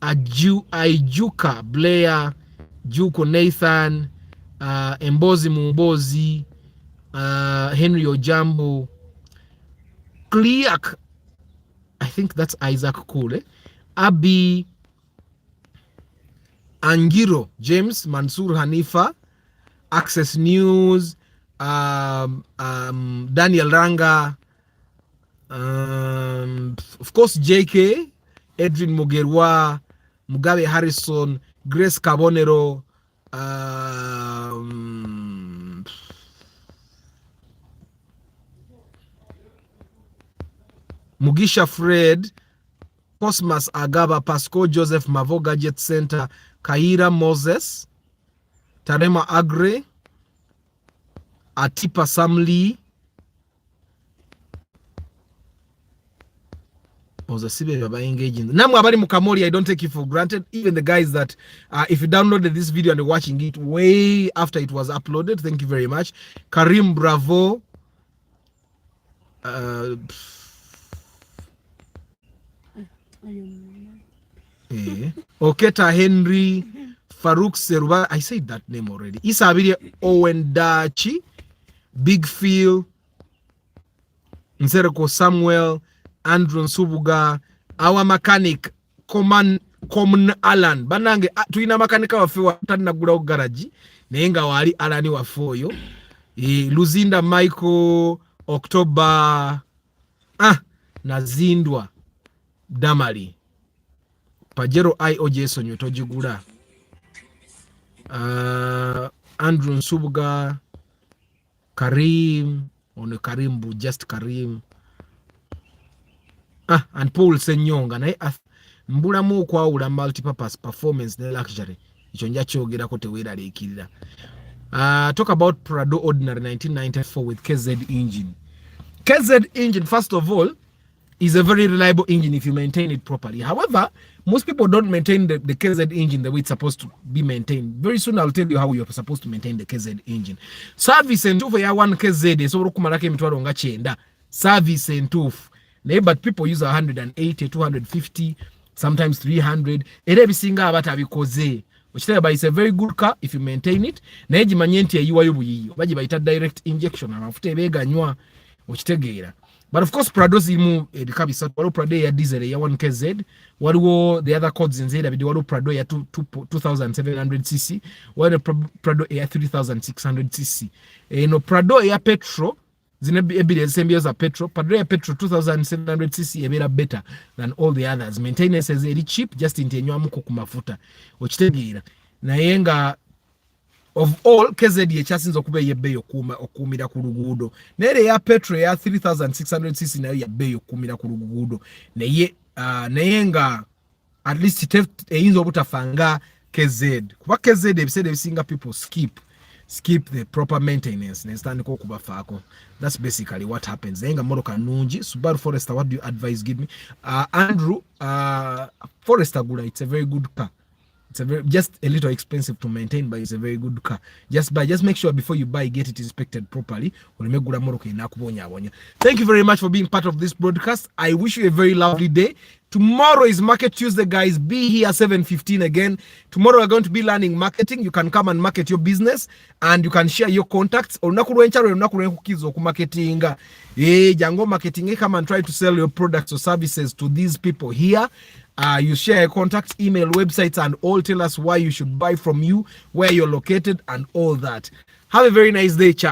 Ajuka, Blair, Juko Nathan, Embozi Mumbozi, Henry Ojambo, Kliak, I think that's Isaac Kule, Abi, Angiro, James, Mansour Hanifa, Access News, Daniel Ranga, of course JK, Edwin Mugerwa, Mugabe Harrison, Grace Carbonero, Mugisha Fred, Cosmas Agaba, Pasco Joseph, Mavo Gadget Center, Kaira Moses, Tarema Agre, Atipa Samli, engaging. Namwabari Mukamori, I don't take it for granted. Even the guys that, if you downloaded this video and you're watching it way after it was uploaded, thank you very much. Karim Bravo, Oketa Henry, Farouk Seruba, I said that name already. Isabiri Owen Dachi, Big Phil, Nsereko Samuel, Andrew Nsubuga, our mechanic, Common Alan. Banange, tuina makanika wafiwa tana gula garaji, nenga wali alani wafoyo. Luzinda Michael, October, Nazindwa, Damali, Pajero I.O.J. Sonyo Tojigura, Andrew Nsubuga, Karim, on Karimbu, just Karim, and Paul Senyonga, na mbula mu kwa ula multipurpose performance na luxury. Ichonja chogera kote wera lekirira. Talk about Prado Ordinary 1994 with KZ engine. KZ engine, first of all, is a very reliable engine if you maintain it properly. However, most people don't maintain the KZ engine the way it's supposed to be maintained. Very soon I'll tell you how you're supposed to maintain the KZ engine. Service and for ya one KZ, so rukumarake mitwaro nga chenda. Service and tooth. But people use 180, 250, sometimes 300. Erebi singa abata bikoze. Which it's a very good car if you maintain it. Neji manyenti ya yuwa yubu yiyo. Baji baita direct injection. Amafute bega nyua. okitegeera. But of course Prado zirimu ebika bisatu. Waliwo Prado ya diesel ya 1kz, waliwo the other codes nzirabidde, waliwo Prado ya 2700cc, waliwo Prado ya 3600cc. Eno Prado ya petrol zine ebiri ezisembyeyo za petrol. Prado ya petrol 2700cc ebeera better than all the others. Maintenance eri cheap, just nti enywamuko ku mafuta, okitegeera. Naye nga of all KZ ekyasinza okuba ey'ebbeeyi okuumira ku luguudo, naye ya petrol ya 3600cc nayo yabbeeyi okuumira ku luguudo, naye nga at least eyinza obutafanga KZ, kuba KZ ebiseera ebisinga people skip the proper maintenance nezitandika okubafaako. That's basically what happens. Naye nga motoka nnungi. Subaru Forester, what do you advise? Give me Andrew, Forester gula, it's a very good car. It's just a little expensive to maintain, but it's a very good car. Just make sure before you buy, get it inspected properly. Thank you very much for being part of this broadcast. I wish you a very lovely day. Tomorrow is Market Tuesday, guys. Be here 7:15 again. Tomorrow we're going to be learning marketing. You can come and market your business and you can share your contacts. Jango marketing, come and try to sell your products or services to these people here. You share your contacts, email, websites, and all. Tell us why you should buy from you, where you're located, and all that. Have a very nice day, chat.